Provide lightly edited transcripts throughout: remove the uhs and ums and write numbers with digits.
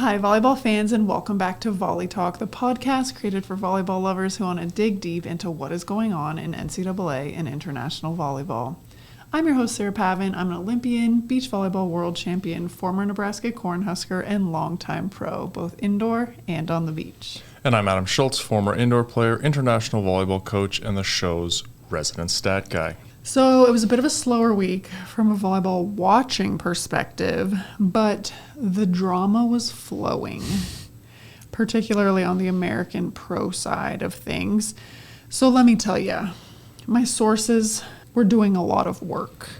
Hi, volleyball fans, and welcome back to Volley Talk, the podcast created for volleyball lovers who want to dig deep into what is going on in NCAA and international volleyball. I'm your host, Sarah Pavin. I'm an Olympian, beach volleyball world champion, former Nebraska Cornhusker, and longtime pro, both indoor and on the beach. And I'm Adam Schultz, former indoor player, international volleyball coach, and the show's resident stat guy. So it was a bit of a slower week from a volleyball watching perspective, but the drama was flowing, particularly on the American pro side of things. So let me tell you, my sources were doing a lot of work.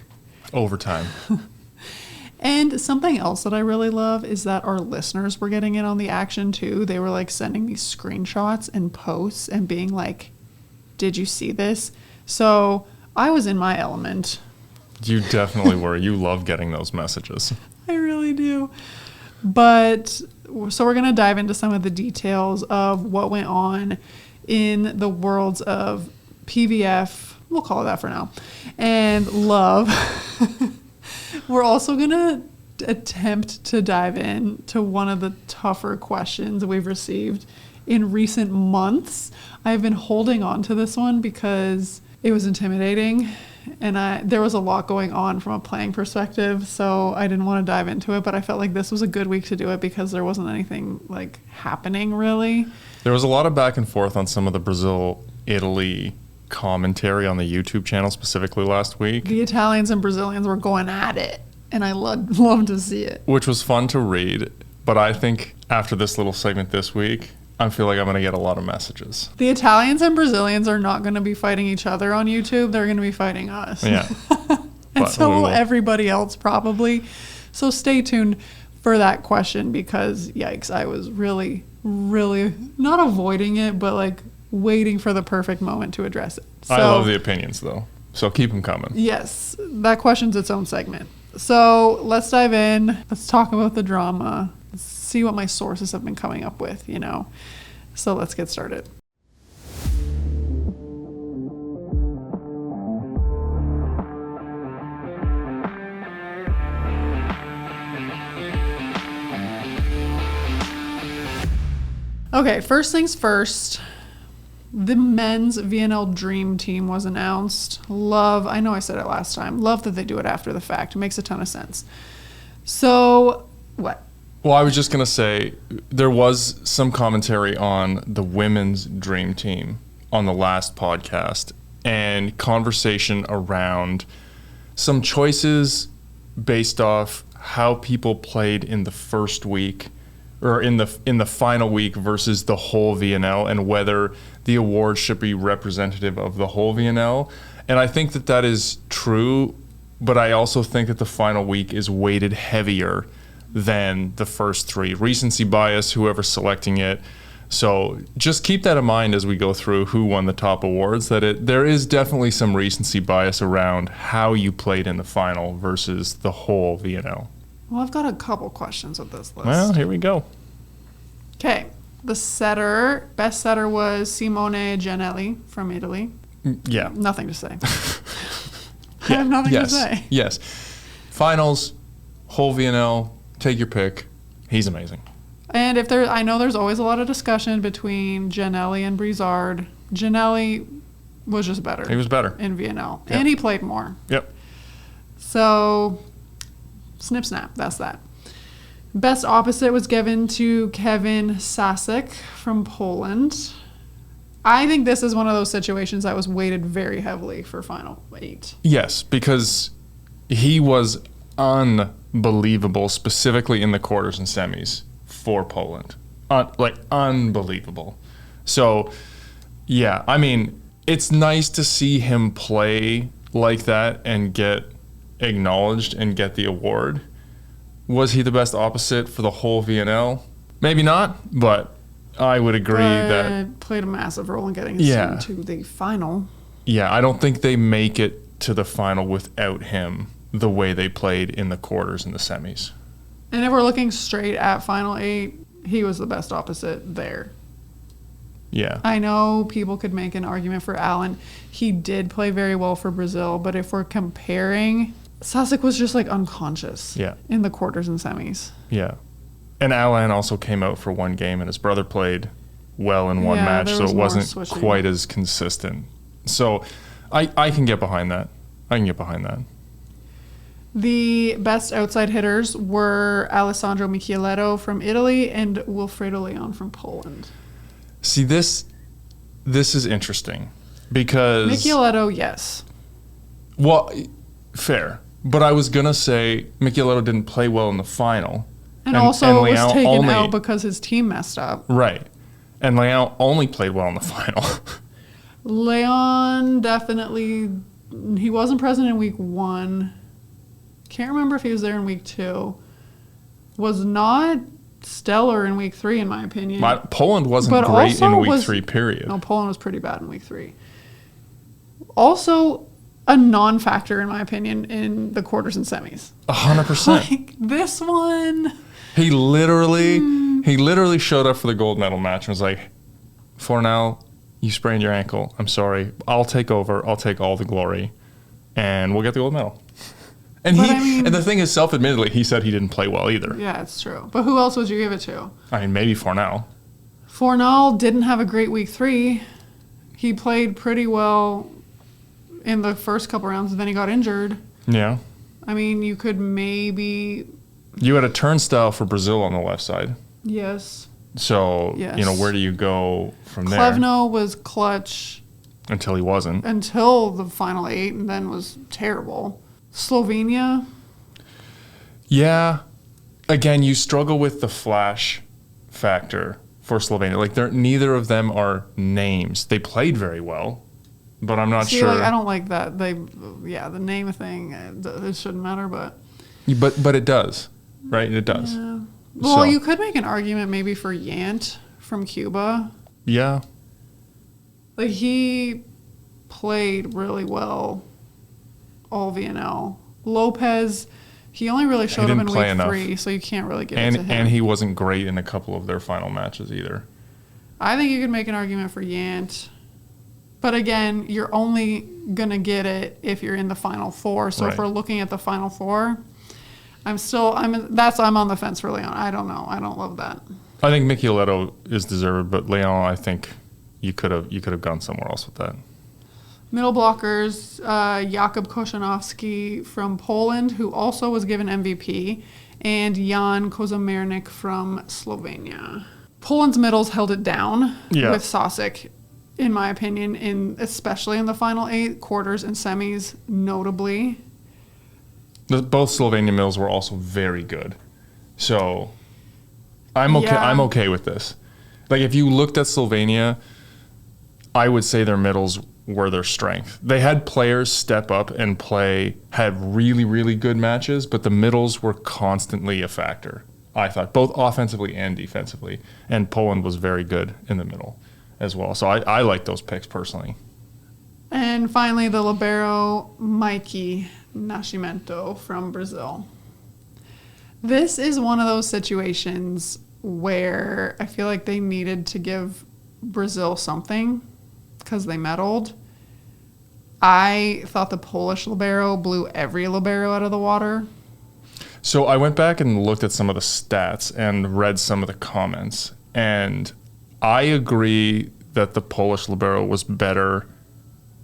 Overtime. And something else that I really love is that our listeners were getting in on the action too. They were like sending me screenshots and posts and being like, did you see this? So I was in my element. You definitely were. You love getting those messages. I really do. But so we're going to dive into some of the details of what went on in the worlds of PVF, we'll call it that for now, and love. We're also going to attempt to dive in to one of the tougher questions we've received in recent months. I've been holding on to this one because it was intimidating, and there was a lot going on from a playing perspective, so I didn't want to dive into it, but I felt like this was a good week to do it because there wasn't anything like happening really. There was a lot of back and forth on some of the Brazil-Italy commentary on the YouTube channel specifically last week. The Italians and Brazilians were going at it, and I love to see it. Which was fun to read, but I think after this little segment this week, I feel like I'm going to get a lot of messages. The Italians and Brazilians are not going to be fighting each other on YouTube. They're going to be fighting us. Yeah. And so will everybody else probably. So stay tuned for that question because, yikes, I was really, really not avoiding it, but like waiting for the perfect moment to address it. So, I love the opinions, though. So keep them coming. Yes. That question's its own segment. So let's dive in. Let's talk about the drama. Let's see what my sources have been coming up with, you know. So let's get started. Okay, first things first. The men's VNL Dream Team was announced. I know I said it last time. Love that they do it after the fact. It makes a ton of sense. So, what? Well, I was just going to say, there was some commentary on the women's dream team on the last podcast and conversation around some choices based off how people played in the first week or in the final week versus the whole VNL and whether the award should be representative of the whole VNL. And I think that is true, but I also think that the final week is weighted heavier than the first three. Recency bias, whoever's selecting it. So just keep that in mind as we go through who won the top awards, that there is definitely some recency bias around how you played in the final versus the whole VNL. Well, I've got a couple questions with this list. Well, here we go. Okay. The best setter was Simone Giannelli from Italy. Yeah. Nothing to say. I have nothing to say. Yes. Finals, whole VNL, take your pick. He's amazing. And I know there's always a lot of discussion between Giannelli and Brizard. Giannelli was just better. He was better. In VNL. Yep. And he played more. Yep. So, snip snap, that's that. Best opposite was given to Kevin Sasek from Poland. I think this is one of those situations that was weighted very heavily for Final 8. Yes, because he was unbelievable, specifically in the quarters and semis for Poland. Unbelievable. So, yeah, I mean, it's nice to see him play like that and get acknowledged and get the award. Was he the best opposite for the whole VNL? Maybe not, but I would agree that played a massive role in getting his team to the final. Yeah, I don't think they make it to the final without him the way they played in the quarters and the semis. And if we're looking straight at Final 8, he was the best opposite there. Yeah. I know people could make an argument for Allen. He did play very well for Brazil, but if we're comparing, Sasek was just like unconscious in the quarters and semis. Yeah. And Alan also came out for one game, and his brother played well in one match, so it wasn't switching. quite as consistent. So I can get behind that. The best outside hitters were Alessandro Michieletto from Italy and Wilfredo Leon from Poland. See, this is interesting because... Michieletto, yes. Well, fair. But I was going to say Michieletto didn't play well in the final. And also was taken out because his team messed up. Right. And Leon only played well in the final. Leon definitely... He wasn't present in week 1. Can't remember if he was there in week 2. Was not stellar in week 3, in my opinion. Poland wasn't great in week 3, period. No, Poland was pretty bad in week 3. Also, a non-factor, in my opinion, in the quarters and semis. 100%. Like, this one... He literally showed up for the gold medal match and was like, Fornell, you sprained your ankle. I'm sorry. I'll take over. I'll take all the glory. And we'll get the gold medal. And and the thing is, self-admittedly, he said he didn't play well either. Yeah, it's true. But who else would you give it to? I mean, maybe Fornell. Fornell didn't have a great week 3. He played pretty well in the first couple rounds, and then he got injured. Yeah. I mean, you could maybe... You had a turnstile for Brazil on the left side. Yes. So, yes. Where do you go from there? Klevno was clutch. Until he wasn't. Until the final 8, and then was terrible. Slovenia. Yeah. Again, you struggle with the flash factor for Slovenia. Like, neither of them are names. They played very well, but I'm not sure. Like, I don't like that. The name thing, it shouldn't matter, but... But it does, right? It does. Yeah. Well, you could make an argument maybe for Yant from Cuba. Yeah. Like, he played really well all VNL. Lopez, he only really showed up in week 3, so you can't really give it to him. And he wasn't great in a couple of their final matches either. I think you could make an argument for Yant. But again, you're only going to get it if you're in the Final 4. So if we're looking at the Final 4, I'm on the fence for Leon. I don't know. I don't love that. I think Michieletto is deserved, but Leon, I think you could have gone somewhere else with that. Middle blockers, Jakub Koshanowski from Poland, who also was given MVP, and Jan Kozomernik from Slovenia. Poland's middles held it down with Sosik, in my opinion, especially in the final 8, quarters and semis, notably. Both Slovenian middles were also very good. So I'm okay. Yeah. I'm okay with this. Like, if you looked at Slovenia, I would say their middles were their strength. They had players step up and had really, really good matches, but the middles were constantly a factor, I thought, both offensively and defensively. And Poland was very good in the middle as well. So I like those picks personally. And finally, the libero, Mikey Nascimento from Brazil. This is one of those situations where I feel like they needed to give Brazil something because they meddled. I thought the Polish libero blew every libero out of the water. So I went back and looked at some of the stats and read some of the comments, and I agree that the Polish libero was better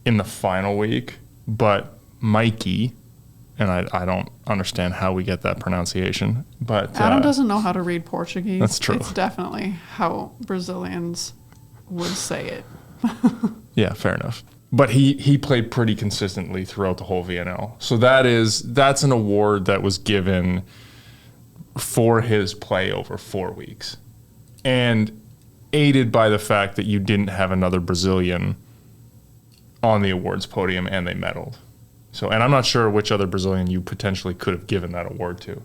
in the final week, but Mikey, and I don't understand how we get that pronunciation, but Adam doesn't know how to read Portuguese. That's true. It's definitely how Brazilians would say it. Yeah, fair enough. But he played pretty consistently throughout the whole VNL. So that's an award that was given for his play over 4 weeks, and aided by the fact that you didn't have another Brazilian on the awards podium and they medaled. So, and I'm not sure which other Brazilian you potentially could have given that award to.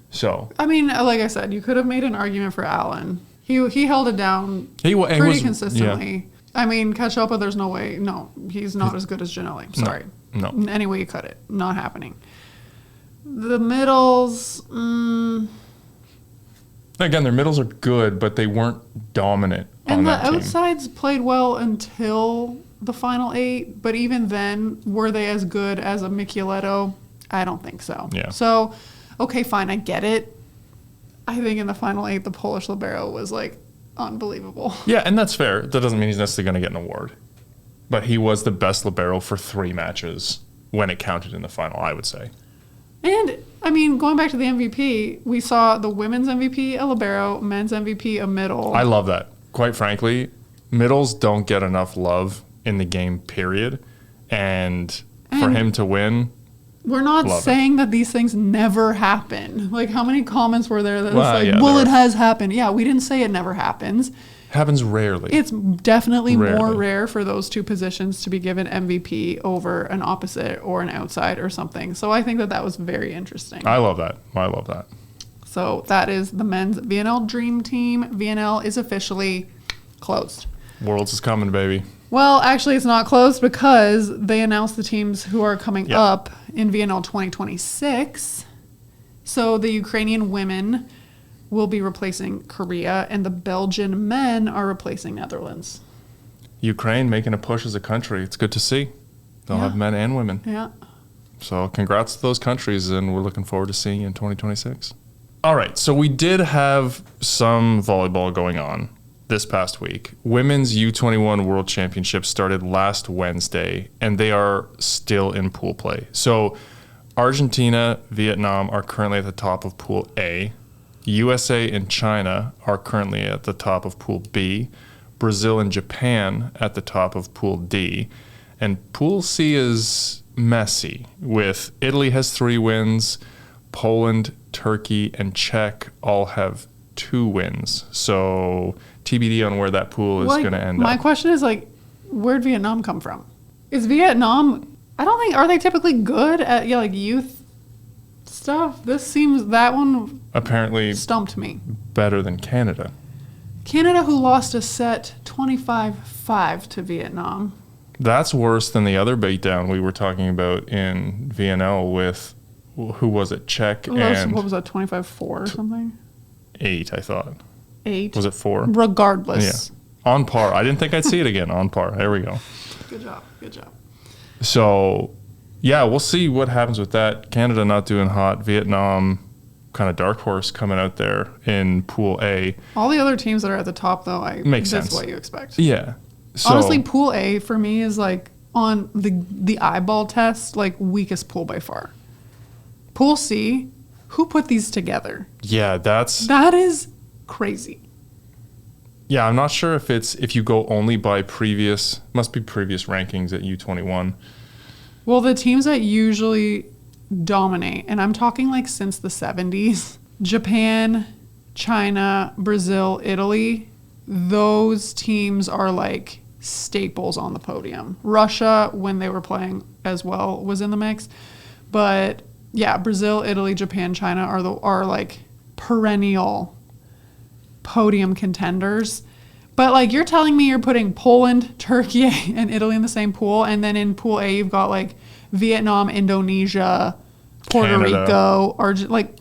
So, I mean, like I said, you could have made an argument for Allen. He held it down pretty consistently. Yeah. I mean, Cachopa, there's no way. No, he's not as good as Ginelli. Sorry. No. Any way you cut it. Not happening. The middles. Again, their middles are good, but they weren't dominant on that team. And the outsides played well until the final 8, but even then, were they as good as a Michieletto? I don't think so. Yeah. So, okay, fine, I get it. I think in the final 8, the Polish libero was like unbelievable. Yeah, and that's fair. That doesn't mean he's necessarily going to get an award. But he was the best libero for 3 matches when it counted in the final, I would say. And, I mean, going back to the MVP, we saw the women's MVP, a libero, men's MVP, a middle. I love that. Quite frankly, middles don't get enough love in the game, period. And for him to win, we're not saying that these things never happen. Like, how many comments were there that was like, yeah, well, it has happened. Yeah, we didn't say it never happens. Happens rarely. It's definitely more rare for those 2 positions to be given MVP over an opposite or an outside or something. So I think that was very interesting. I love that. I love that. So that is the men's VNL Dream Team. VNL is officially closed. Worlds is coming, baby. Well, actually, it's not closed because they announced the teams who are coming up in VNL 2026. So the Ukrainian women will be replacing Korea, and the Belgian men are replacing Netherlands. Ukraine making a push as a country. It's good to see. They'll have men and women. Yeah. So congrats to those countries, and we're looking forward to seeing you in 2026. All right, so we did have some volleyball going on this past week. Women's U21 World Championship started last Wednesday, and they are still in pool play. So Argentina, Vietnam are currently at the top of Pool A. USA and China are currently at the top of Pool B. Brazil and Japan at the top of Pool D. And Pool C is messy, with Italy has 3 wins, Poland, Turkey, and Czech all have 2 wins. So TBD on where that pool is going to end up. My question is, like, where'd Vietnam come from? Is Vietnam, I don't think, are they typically good at youth stuff? That one apparently stumped me. Better than Canada. Canada, who lost a set 25-5 to Vietnam. That's worse than the other beatdown we were talking about in VNL with, who was it, Czech and... What was that, 25-4 or something? 8, I thought. 8? Was it 4? Regardless. Yeah. On par. I didn't think I'd see it again. On par. There we go. Good job. Good job. So, yeah, we'll see what happens with that. Canada not doing hot. Vietnam, kind of dark horse coming out there in Pool A. All the other teams that are at the top, though, Makes that's sense. what you expect. Yeah. So, honestly, Pool A for me is like on the eyeball test, like weakest pool by far. Pool C, who put these together? Yeah, that is crazy. Yeah, I'm not sure if you go only by previous rankings at U21. Well, the teams that usually dominate, and I'm talking like since the 70s, Japan, China, Brazil, Italy, those teams are like staples on the podium. Russia, when they were playing as well, was in the mix. But yeah, Brazil, Italy, Japan, China are like perennial podium contenders. But like, you're telling me you're putting Poland, Turkey, and Italy in the same pool, and then in Pool A you've got like Vietnam, Indonesia, Puerto Canada. Rico, like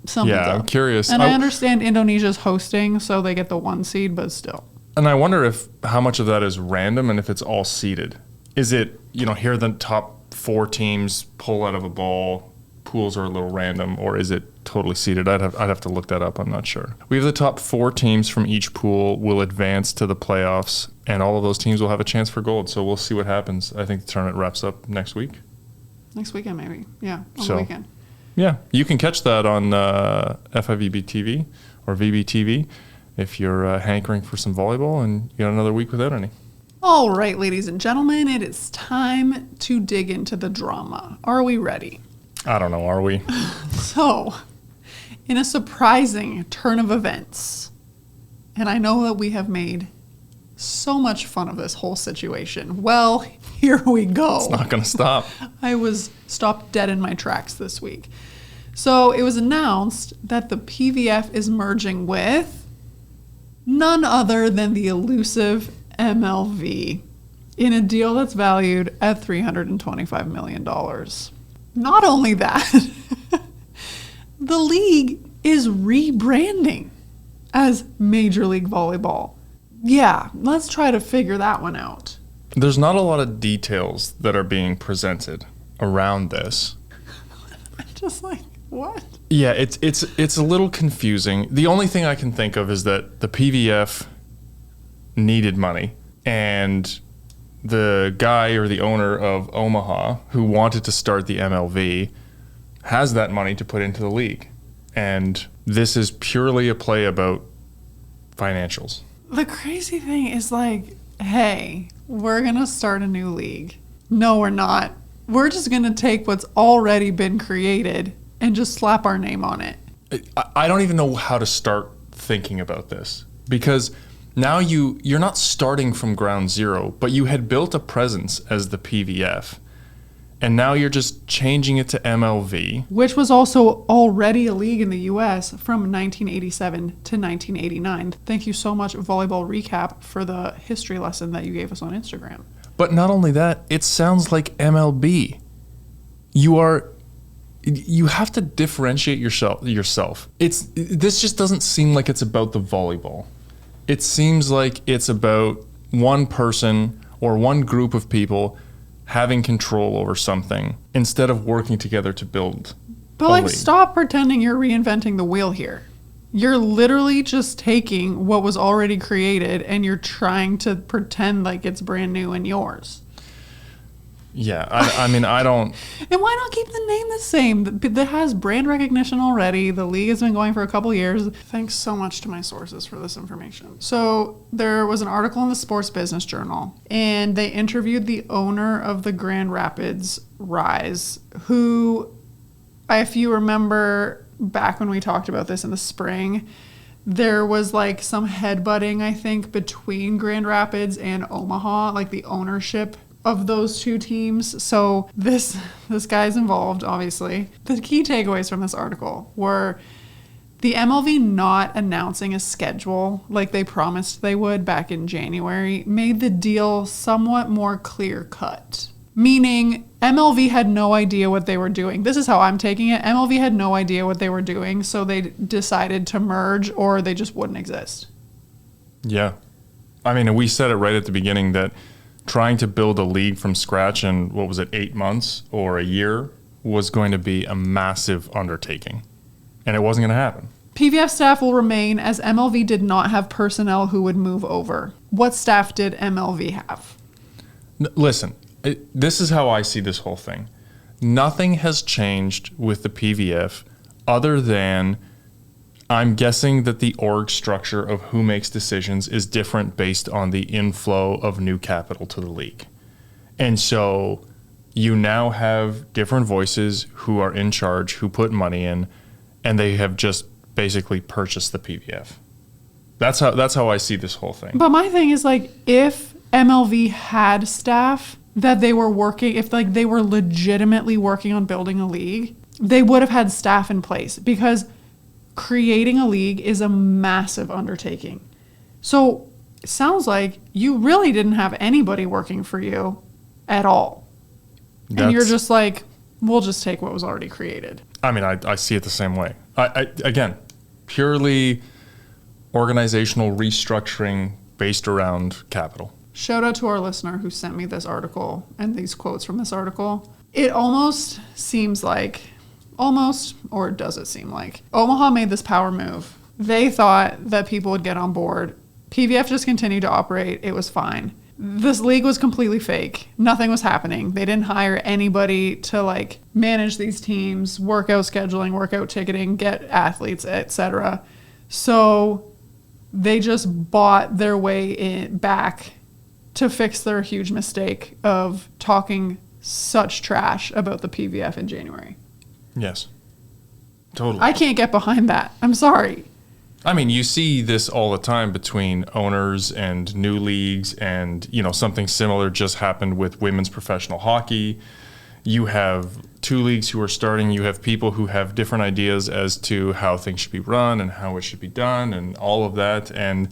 something's up. I'm curious. And I understand Indonesia's hosting, so they get the 1 seed, but still. And I wonder how much of that is random and if it's all seeded. Is it, here the top 4 teams pull out of a ball, pools are a little random, or is it totally seeded? I'd have to look that up. I'm not sure. We have the top 4 teams from each pool will advance to the playoffs, and all of those teams will have a chance for gold. So we'll see what happens. I think the tournament wraps up next week. Next weekend, maybe. Yeah, on the weekend. Yeah, you can catch that on FIVB TV or VBTV if you're hankering for some volleyball and you got another week without any. All right, ladies and gentlemen, it is time to dig into the drama. Are we ready? I don't know, are we? So, in a surprising turn of events, and I know that we have made so much fun of this whole situation. Well, here we go. It's not going to stop. I was stopped dead in my tracks this week. So it was announced that the PVF is merging with none other than the elusive MLV in a deal that's valued at $325 million. Not only that, the league is rebranding as Major League Volleyball. Yeah, let's try to figure that one out. There's not a lot of details that are being presented around this. Just like, What? Yeah, it's a little confusing. The only thing I can think of is that the PVF needed money, and the guy or the owner of Omaha who wanted to start the MLV has that money to put into the league. And this is purely a play about financials. The crazy thing is like, hey, we're going to start a new league. No, we're not. We're just going to take what's already been created and just slap our name on it. I don't even know how to start thinking about this, because now you're not starting from ground zero, but you had built a presence as the PVF, and now you're just changing it to MLV. Which was also already a league in the U.S. from 1987 to 1989. Thank you so much, Volleyball Recap, for the history lesson that you gave us on Instagram. But not only that, it sounds like MLB. You have to differentiate yourself. This just doesn't seem like it's about the volleyball. It seems like it's about one person or one group of people having control over something instead of working together to build But like, stop pretending you're reinventing the wheel here. You're literally just taking what was already created and you're trying to pretend like it's brand new and yours. Yeah, I mean, I don't... And why not keep the name the same? That has brand recognition already. The league has been going for a couple years. Thanks so much to my sources for this information. So there was an article in the Sports Business Journal, and they interviewed the owner of the Grand Rapids Rise, who, if you remember back when we talked about this in the spring, there was like some headbutting, I think, between Grand Rapids and Omaha, like the ownership of those two teams. So this guy's involved, obviously. The key takeaways from this article were the MLV not announcing a schedule like they promised they would back in January made the deal somewhat more clear-cut. Meaning MLV had no idea what they were doing. This is how I'm taking it. MLV had no idea what they were doing, so they decided to merge, or they just wouldn't exist. Yeah. I mean, we said it right at the beginning that trying to build a league from scratch in, 8 months or a year was going to be a massive undertaking. And it wasn't going to happen. PVF staff will remain, as MLV did not have personnel who would move over. What staff did MLV have? Listen, this is how I see this whole thing. Nothing has changed with the PVF other than I'm guessing that the org structure of who makes decisions is different based on the inflow of new capital to the league. And so you now have different voices who are in charge, who put money in, and they have just basically purchased the PVF. That's how I see this whole thing. But my thing is, like, if MLV had staff that they were working, if like they were legitimately working on building a league, they would have had staff in place, because creating a league is a massive undertaking. So it sounds like you really didn't have anybody working for you at all. And you're just like, we'll just take what was already created. I mean, I see it the same way. Again, purely organizational restructuring based around capital. Shout out to our listener who sent me this article and these quotes from this article. It almost seems like, or does it seem like, Omaha made this power move. They thought that people would get on board. PVF just continued to operate. It was fine. This league was completely fake. Nothing was happening. They didn't hire anybody to like manage these teams, workout scheduling, workout ticketing, get athletes, etc. So they just bought their way back to fix their huge mistake of talking such trash about the PVF in January. Yes, totally. I can't get behind that. I'm sorry. I mean, you see this all the time between owners and new leagues, and, something similar just happened with women's professional hockey. You have two leagues who are starting. You have people who have different ideas as to how things should be run and how it should be done and all of that. And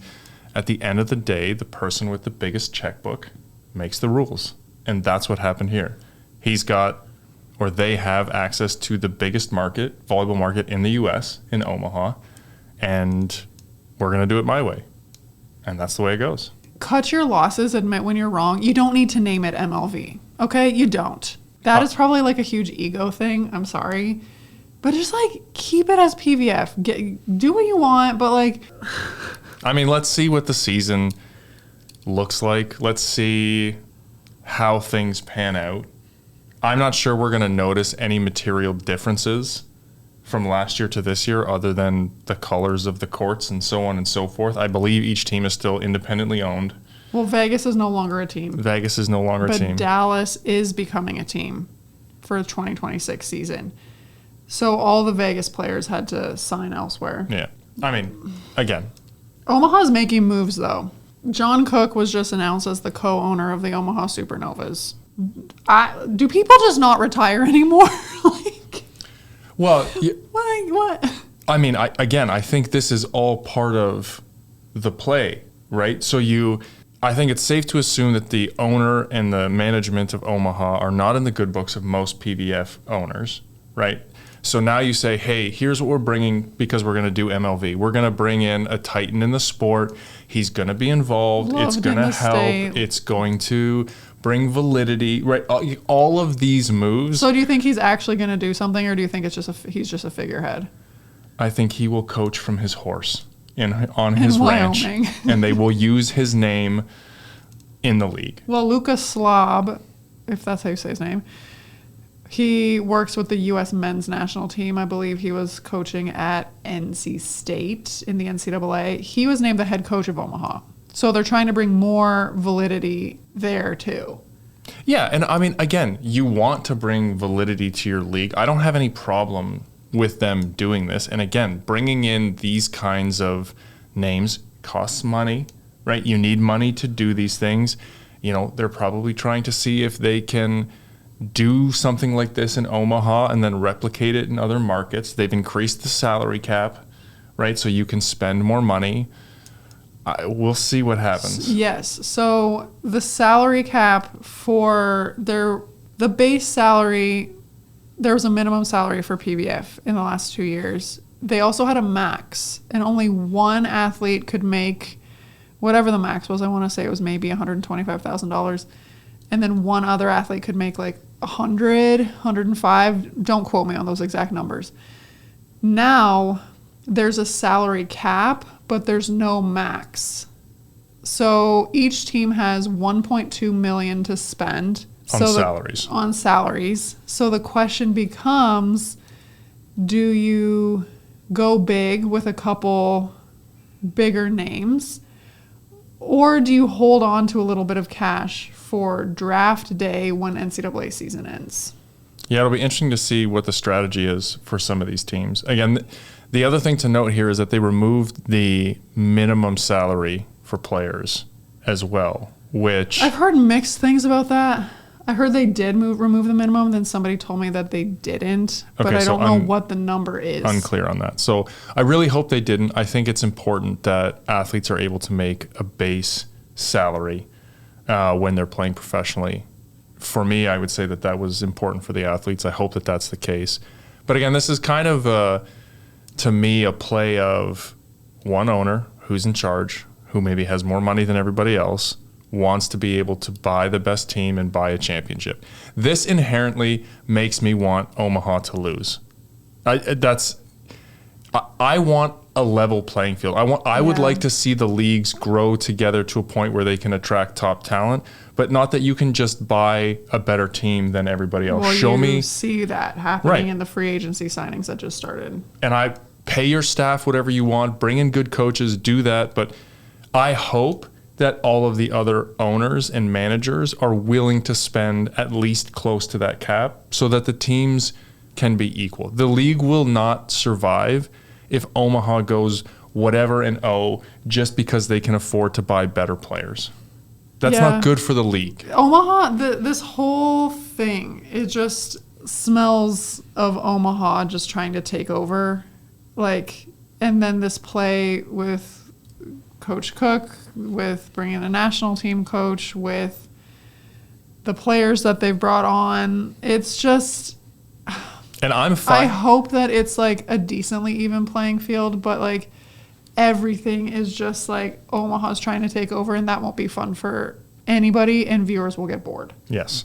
at the end of the day, the person with the biggest checkbook makes the rules. And that's what happened here. They have access to the biggest volleyball market in the U.S., in Omaha, and we're going to do it my way. And that's the way it goes. Cut your losses, admit when you're wrong. You don't need to name it MLV, okay? You don't. That is probably like a huge ego thing. I'm sorry. But just like keep it as PVF. Do what you want, but like. I mean, let's see what the season looks like. Let's see how things pan out. I'm not sure we're going to notice any material differences from last year to this year other than the colors of the courts and so on and so forth. I believe each team is still independently owned. Well, Vegas is no longer a team. Vegas is no longer a team. But Dallas is becoming a team for the 2026 season. So all the Vegas players had to sign elsewhere. Yeah. I mean, again. Omaha's making moves, though. John Cook was just announced as the co-owner of the Omaha Supernovas. Do people just not retire anymore? Well, what? I mean, I think this is all part of the play, right? So I think it's safe to assume that the owner and the management of Omaha are not in the good books of most PVF owners, right? So now you say, hey, here's what we're bringing because we're going to do MLV. We're going to bring in a titan in the sport. He's going to be involved. It's going to help. It's going to bring validity, right? All of these moves. So do you think he's actually going to do something, or do you think he's just a figurehead? I think he will coach from his horse on his ranch, Wyoming. And they will use his name in the league. Well, Lucas Slob, if that's how you say his name, he works with the U.S. men's national team. I believe he was coaching at NC State in the NCAA. He was named the head coach of Omaha. So they're trying to bring more validity there, too. Yeah, and I mean, again, you want to bring validity to your league. I don't have any problem with them doing this. And again, bringing in these kinds of names costs money, right? You need money to do these things. You know, they're probably trying to see if they can do something like this in Omaha and then replicate it in other markets. They've increased the salary cap, right? So you can spend more money. We'll see what happens. Yes. So the salary cap for the base salary, there was a minimum salary for PVF in the last 2 years. They also had a max, and only one athlete could make whatever the max was. I want to say it was maybe $125,000. And then one other athlete could make like 100, 105. Don't quote me on those exact numbers. Now there's a salary cap, but there's no max. So each team has $1.2 million to spend. On salaries. So the question becomes, do you go big with a couple bigger names, or do you hold on to a little bit of cash for draft day when NCAA season ends? Yeah, it'll be interesting to see what the strategy is for some of these teams. Again, the other thing to note here is that they removed the minimum salary for players as well, which... I've heard mixed things about that. I heard they did remove the minimum, then somebody told me that they didn't, but I don't know what the number is. Unclear on that. So I really hope they didn't. I think it's important that athletes are able to make a base salary when they're playing professionally. For me, I would say that was important for the athletes. I hope that that's the case. But again, this is kind of, to me, a play of one owner who's in charge, who maybe has more money than everybody else, wants to be able to buy the best team and buy a championship. This inherently makes me want Omaha to lose. I want a level playing field. I would like to see the leagues grow together to a point where they can attract top talent, but not that you can just buy a better team than everybody else. Well, you see that happening in the free agency signings that just started. And I pay your staff whatever you want, bring in good coaches, do that, but I hope that all of the other owners and managers are willing to spend at least close to that cap so that the teams can be equal. The league will not survive if Omaha goes whatever and just because they can afford to buy better players. That's not good for the league. Omaha, this whole thing, it just smells of Omaha just trying to take over. And then this play with Coach Cook, with bringing a national team coach, with the players that they've brought on. It's just... And I'm fine. I hope that it's a decently even playing field, but everything is just Omaha's trying to take over, and that won't be fun for anybody, and viewers will get bored. Yes.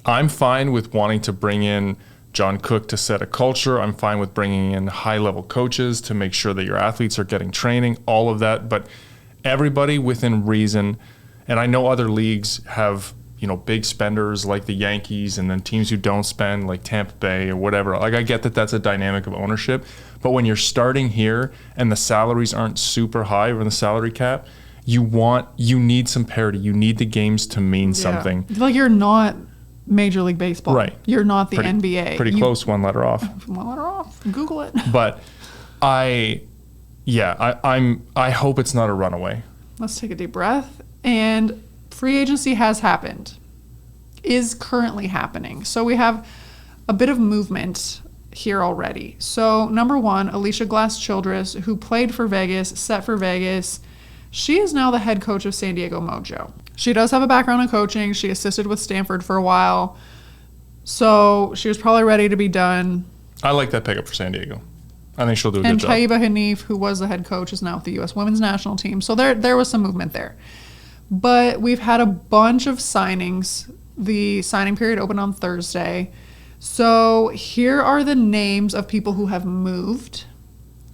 I'm fine with wanting to bring in John Cook to set a culture. I'm fine with bringing in high-level coaches to make sure that your athletes are getting training, all of that. But everybody within reason, and I know other leagues have, big spenders like the Yankees and then teams who don't spend like Tampa Bay or whatever. Like I get that that's a dynamic of ownership, but when you're starting here and the salaries aren't super high over the salary cap, you need some parity. You need the games to mean something. Like you're not Major League Baseball. Right. You're not the NBA. Pretty close, one letter off. One letter off. Google it. But I hope it's not a runaway. Let's take a deep breath. And free agency has happened, is currently happening. So we have a bit of movement here already. So number one, Alicia Glass-Childress, who played for Vegas, set for Vegas, she is now the head coach of San Diego Mojo. She does have a background in coaching. She assisted with Stanford for a while. So she was probably ready to be done. I like that pickup for San Diego. I think she'll do a good job. And Taiba Hanif, who was the head coach, is now with the U.S. women's national team. So there was some movement there. But we've had a bunch of signings. The signing period opened on Thursday. So here are the names of people who have moved.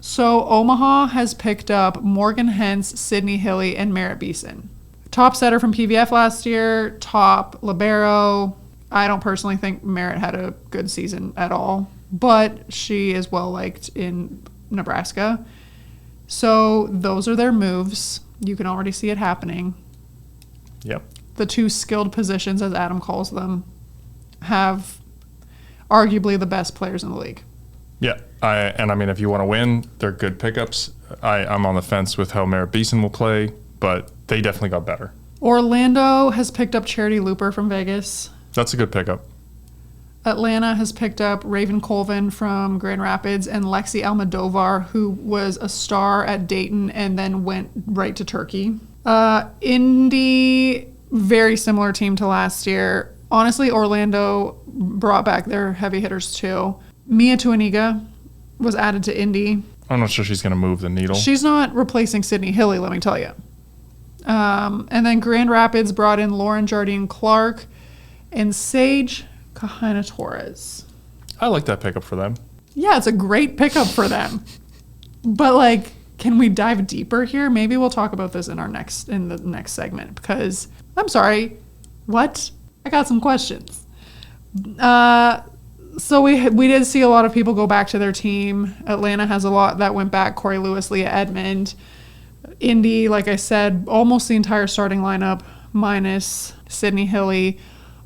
So Omaha has picked up Morgan Hentz, Sydney Hilly, and Merritt Beeson. Top setter from PVF last year, top libero. I don't personally think Merritt had a good season at all, but she is well liked in Nebraska. So those are their moves. You can already see it happening. Yep. The two skilled positions, as Adam calls them, have arguably the best players in the league. Yeah. If you want to win, they're good pickups. I'm on the fence with how Merritt Beeson will play, but they definitely got better. Orlando has picked up Charity Looper from Vegas. That's a good pickup. Atlanta has picked up Raven Colvin from Grand Rapids and Lexi Almodovar, who was a star at Dayton and then went right to Turkey. Indy, very similar team to last year. Honestly, Orlando brought back their heavy hitters too. Mia Tuaniga was added to Indy. I'm not sure she's going to move the needle. She's not replacing Sydney Hilly, let me tell you. And then Grand Rapids brought in Lauren Jardine Clark and Sage Kahina Torres. I like that pickup for them. Yeah, it's a great pickup for them. But can we dive deeper here? Maybe we'll talk about this in the next segment because I'm sorry. What? I got some questions. So we did see a lot of people go back to their team. Atlanta has a lot that went back. Corey Lewis, Leah Edmond. Indy, like I said, almost the entire starting lineup minus Sydney Hilly.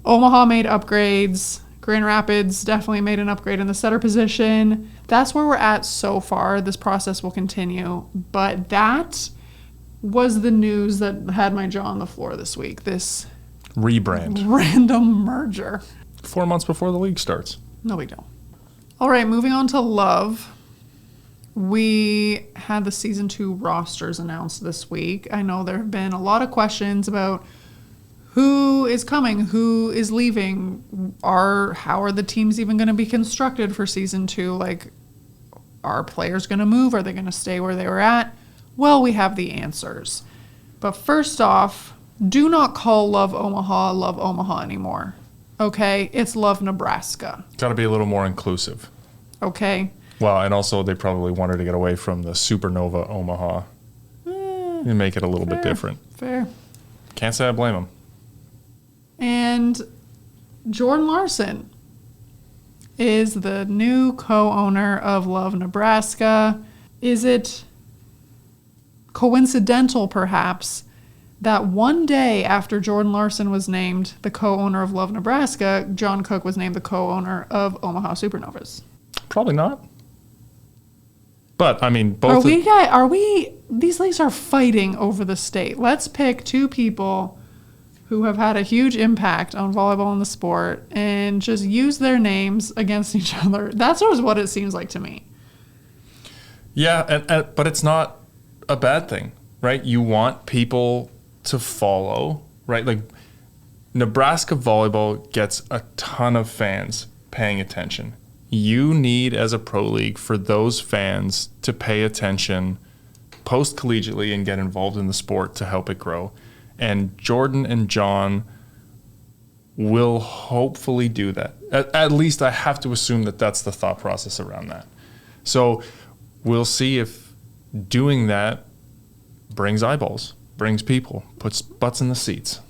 Omaha made upgrades. Grand Rapids definitely made an upgrade in the setter position. That's where we're at so far. This process will continue. But that was the news that had my jaw on the floor this week. This rebrand. Random merger. 4 months before the league starts. No, we don't. All right, moving on to Love. We had the season 2 rosters announced this week. I know there have been a lot of questions about who is coming, who is leaving, how are the teams even going to be constructed for season 2? Are players going to move? Are they going to stay where they were at? Well, we have the answers. But first off, do not call Love Omaha anymore. Okay? It's Love Nebraska. Got to be a little more inclusive. Okay? Well, and also they probably wanted to get away from the Supernova Omaha and make it a little bit different. Fair. Can't say I blame them. And Jordan Larson is the new co-owner of Love Nebraska. Is it coincidental, perhaps, that one day after Jordan Larson was named the co-owner of Love Nebraska, John Cook was named the co-owner of Omaha Supernovas? Probably not. But, both... These leagues are fighting over the state. Let's pick two people who have had a huge impact on volleyball and the sport and just use their names against each other. That's what it seems like to me. Yeah, but it's not a bad thing, right? You want people to follow, right? Nebraska volleyball gets a ton of fans paying attention. You need, as a pro league, for those fans to pay attention post-collegiately and get involved in the sport to help it grow. And Jordan and John will hopefully do that. At least I have to assume that that's the thought process around that. So we'll see if doing that brings eyeballs, brings people, puts butts in the seats.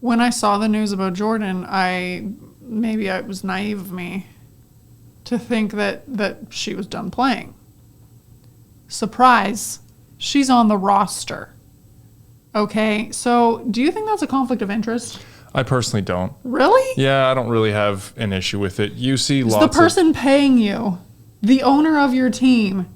When I saw the news about Jordan, maybe it was naive of me to think that she was done playing. Surprise, she's on the roster. Okay, so do you think that's a conflict of interest? I personally don't. Really? Yeah, I don't really have an issue with it. You see lots of... The person paying you, the owner of your team,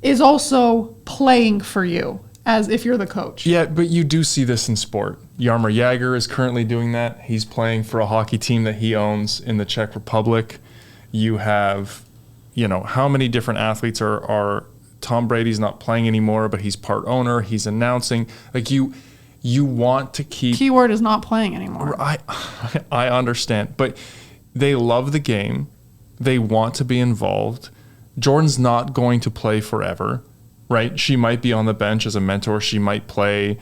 is also playing for you as if you're the coach. Yeah, but you do see this in sport. Jaromir Jagr is currently doing that. He's playing for a hockey team that he owns in the Czech Republic. You have, how many different athletes are Tom Brady's not playing anymore, but he's part owner. He's announcing. Like you want to keep... Keyword is not playing anymore. I understand, but they love the game. They want to be involved. Jordan's not going to play forever, right? She might be on the bench as a mentor. She might play,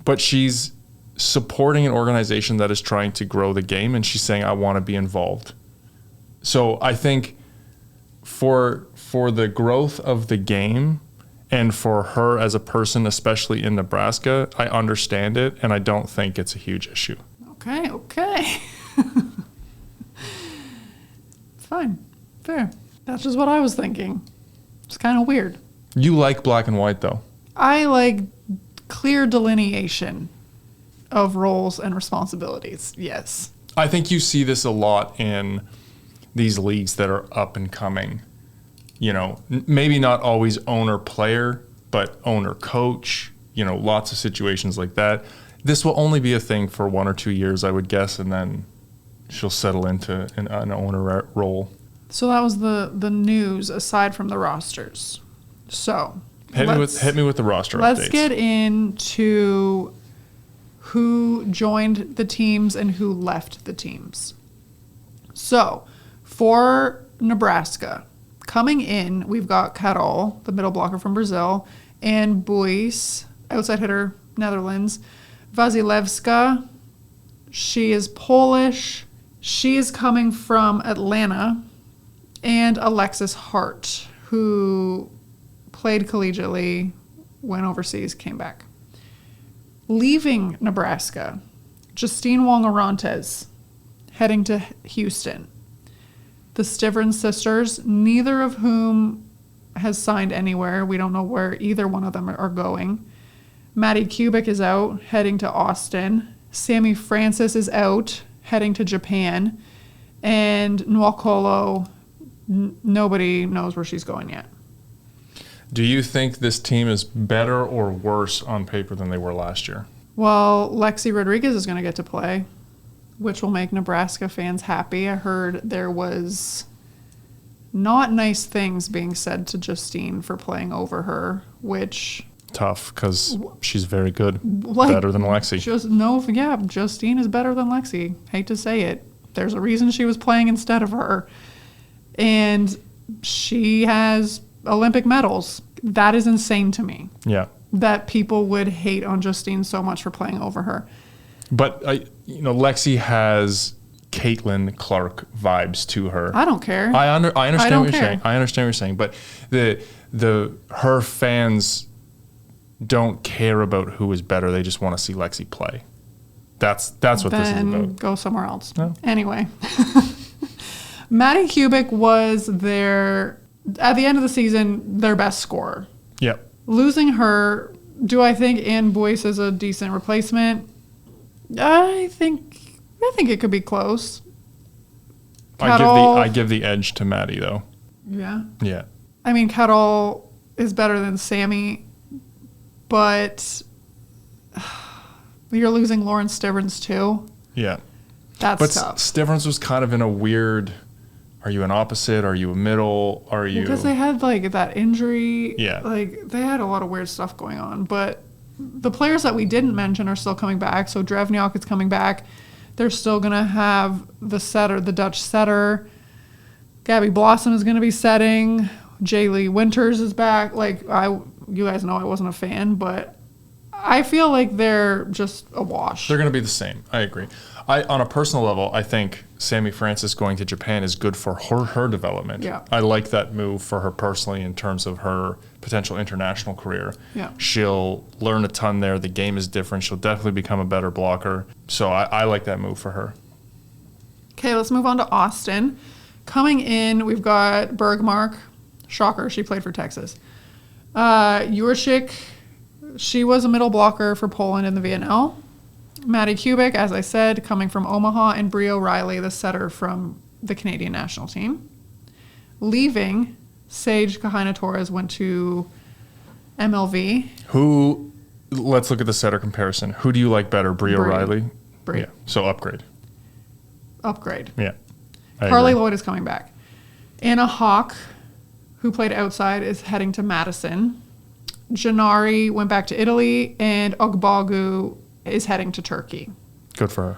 but she's supporting an organization that is trying to grow the game, and she's saying, I want to be involved. So I think for the growth of the game and for her as a person, especially in Nebraska, I understand it, and I don't think it's a huge issue. Okay. Fine. Fair. That's just what I was thinking. It's kind of weird. You like black and white, though. I like clear delineation of roles and responsibilities. Yes. I think you see this a lot in these leagues that are up and coming. Maybe not always owner-player, but owner-coach, lots of situations like that. This will only be a thing for 1 or 2 years, I would guess, and then she'll settle into an owner role. So that was the news aside from the rosters. So hit me with the roster updates. Let's get into who joined the teams and who left the teams. So for Nebraska, coming in, we've got Carol, the middle blocker from Brazil, and Buis, outside hitter, Netherlands. Wasilewska, she is Polish. She is coming from Atlanta. And Alexis Hart, who played collegiately, went overseas, came back. Leaving Nebraska, Justine Wong-Orantes, heading to Houston. The Stivern sisters, neither of whom has signed anywhere. We don't know where either one of them are going. Maddie Kubik is out, heading to Austin. Sammy Francis is out, heading to Japan. And Nwokolo, nobody knows where she's going yet. Do you think this team is better or worse on paper than they were last year? Well, Lexi Rodriguez is going to get to play, which will make Nebraska fans happy. I heard there was not nice things being said to Justine for playing over her, which... Tough, because she's very good. Better than Lexi. Justine is better than Lexi. Hate to say it. There's a reason she was playing instead of her. And she has Olympic medals. That is insane to me. Yeah. That people would hate on Justine so much for playing over her. But, Lexi has Caitlin Clark vibes to her. I don't care. I understand what you're saying. I understand what you're saying. But her fans don't care about who is better. They just want to see Lexi play. That's what this is about. Go somewhere else. No. Anyway. Maddie Kubik was at the end of the season, their best scorer. Yep. Losing her, do I think Ann Boyce is a decent replacement? I think it could be close. I give the edge to Maddie, though. Yeah? Yeah. I mean, Carol is better than Sammy, but you're losing Lauren Stivrins, too. Yeah. That's tough. But Stivrins was kind of in a weird... Are you an opposite? Are you a middle? Are you... Because they had, that injury. Yeah. They had a lot of weird stuff going on. But the players that we didn't mention are still coming back. So Drevniak is coming back. They're still going to have the Dutch setter. Gabby Blossom is going to be setting. Jaylee Winters is back. You guys know I wasn't a fan, but I feel like they're just a wash. They're going to be the same. I agree. On a personal level, I think Sammy Francis going to Japan is good for her development. Yeah. I like that move for her personally in terms of her potential international career. Yeah. She'll learn a ton there. The game is different. She'll definitely become a better blocker. So I like that move for her. Okay, let's move on to Austin. Coming in, we've got Bergmark. Shocker, she played for Texas. Jurczyk, she was a middle blocker for Poland in the VNL. Maddie Kubik, as I said, coming from Omaha, and Brie O'Reilly, the setter from the Canadian national team. Leaving, Sage Kahina-Torres went to MLV. Let's look at the setter comparison. Who do you like better, Brie O'Reilly? Brie. Yeah, so upgrade. Yeah. Carly Lloyd is coming back. Anna Hawk, who played outside, is heading to Madison. Janari went back to Italy, and Ogbogu is heading to Turkey. Good for her.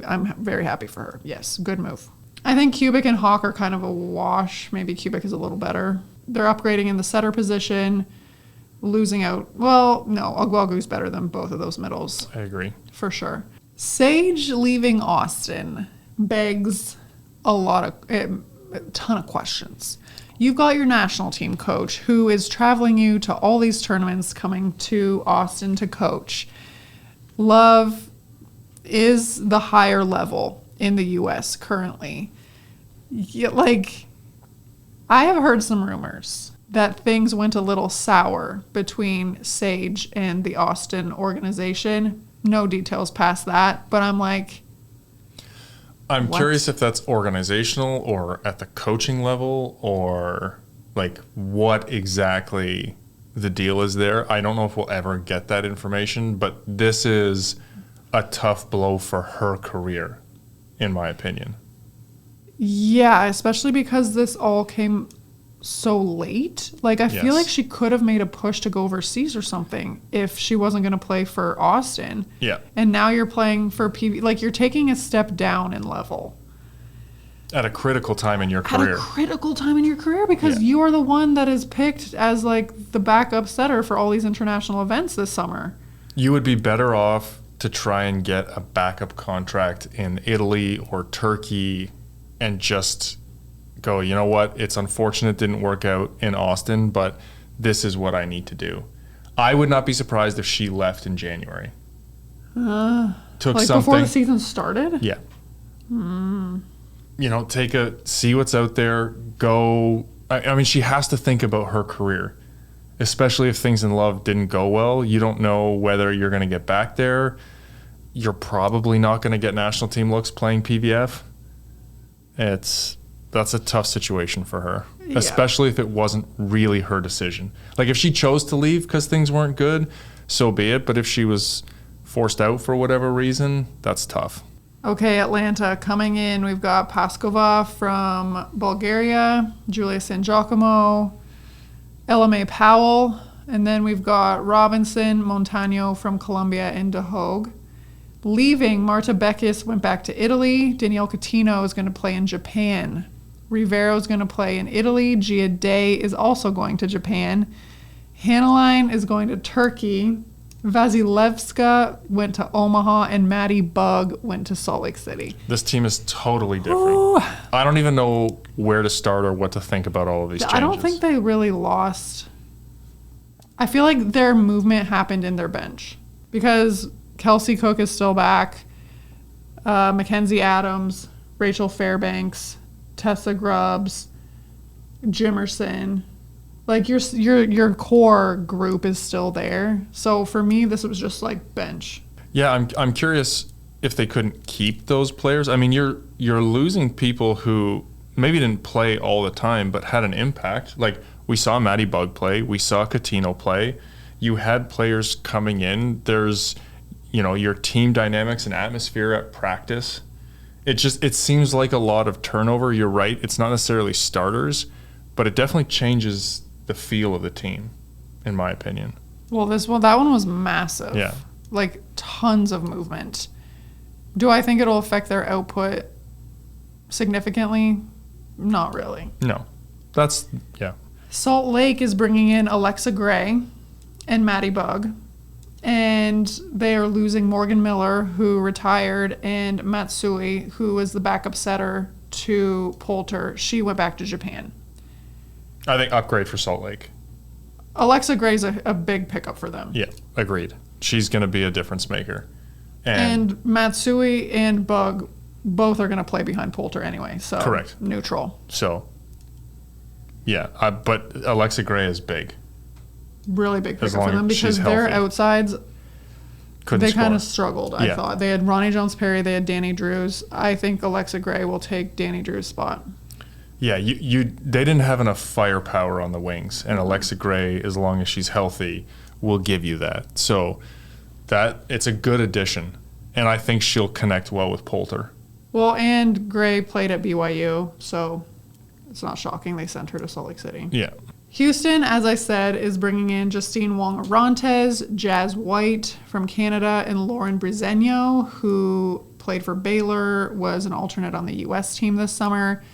I'm very happy for her. Yes, good move. I think Kubik and Hawk are kind of a wash. Maybe Kubik is a little better. They're upgrading in the setter position, losing out. Well, no, Ogbogu's better than both of those middles. I agree. For sure. Sage leaving Austin begs a ton of questions. You've got your national team coach who is traveling you to all these tournaments, coming to Austin to coach. Love is the higher level in the U.S. currently. I have heard some rumors that things went a little sour between Sage and the Austin organization. No details past that, but I'm like, I'm what? curious if that's organizational or at the coaching level or like what exactly the deal is there. I don't know if we'll ever get that information, but this is a tough blow for her career, in my opinion. Yeah, especially because this all came so late. I feel like she could have made a push to go overseas or something if she wasn't going to play for Austin. Yeah. And now you're playing for PV. You're taking a step down in level. At a critical time in your career. At a critical time in your career because you are the one that is picked as the backup setter for all these international events this summer. You would be better off to try and get a backup contract in Italy or Turkey and just go, you know what, it's unfortunate it didn't work out in Austin, but this is what I need to do. I would not be surprised if she left in January. Took something before the season started? Yeah. See what's out there, go. I mean, she has to think about her career, especially if things in love didn't go well. You don't know whether you're going to get back there. You're probably not going to get national team looks playing PVF. That's a tough situation for her, especially if it wasn't really her decision. If she chose to leave because things weren't good, so be it. But if she was forced out for whatever reason, that's tough. Okay, Atlanta. Coming in, we've got Paskova from Bulgaria, Julia San Giacomo, LMA Powell, and then we've got Robinson, Montano from Colombia, and De Hogue. Leaving, Marta Beckis went back to Italy. Danielle Coutinho is going to play in Japan. Rivero is going to play in Italy. Gia Day is also going to Japan. Hanneline is going to Turkey. Vasilevska went to Omaha, and Maddie Bug went to Salt Lake City. This team is totally different. Ooh. I don't even know where to start or what to think about all of these changes. I don't think they really lost. I feel like their movement happened in their bench because Kelsey Cook is still back. Mackenzie Adams, Rachel Fairbanks, Tessa Grubbs, Jimerson. Your core group is still there. So for me, this was just bench. Yeah, I'm curious if they couldn't keep those players. I mean, you're losing people who maybe didn't play all the time, but had an impact. We saw Maddie Bug play, we saw Coutinho play. You had players coming in. There's, your team dynamics and atmosphere at practice. It seems like a lot of turnover. You're right. It's not necessarily starters, but it definitely changes the feel of the team, in my opinion. Well, that one was massive. Yeah. Tons of movement. Do I think it'll affect their output significantly? Not really. No. Salt Lake is bringing in Alexa Gray and Maddie Bug. And they are losing Morgan Miller, who retired, and Matsui, who was the backup setter to Poulter. She went back to Japan. I think upgrade for Salt Lake. Alexa Gray's a big pickup for them. Yeah, agreed. She's going to be a difference maker. And Matsui and Bug both are going to play behind Poulter anyway. So correct. Neutral. So, yeah. But Alexa Gray is big. Really big pickup for them because their outsides, they kind of struggled, I thought. They had Ronnie Jones-Perry, they had Danny Drews. I think Alexa Gray will take Danny Drews' spot. Yeah, they didn't have enough firepower on the wings, and Alexa Gray, as long as she's healthy, will give you that. So it's a good addition, and I think she'll connect well with Poulter. Well, and Gray played at BYU, so it's not shocking they sent her to Salt Lake City. Yeah. Houston, as I said, is bringing in Justine Wong-Orantes, Jazz White from Canada, and Lauren Briseño, who played for Baylor, was an alternate on the U.S. team this summer.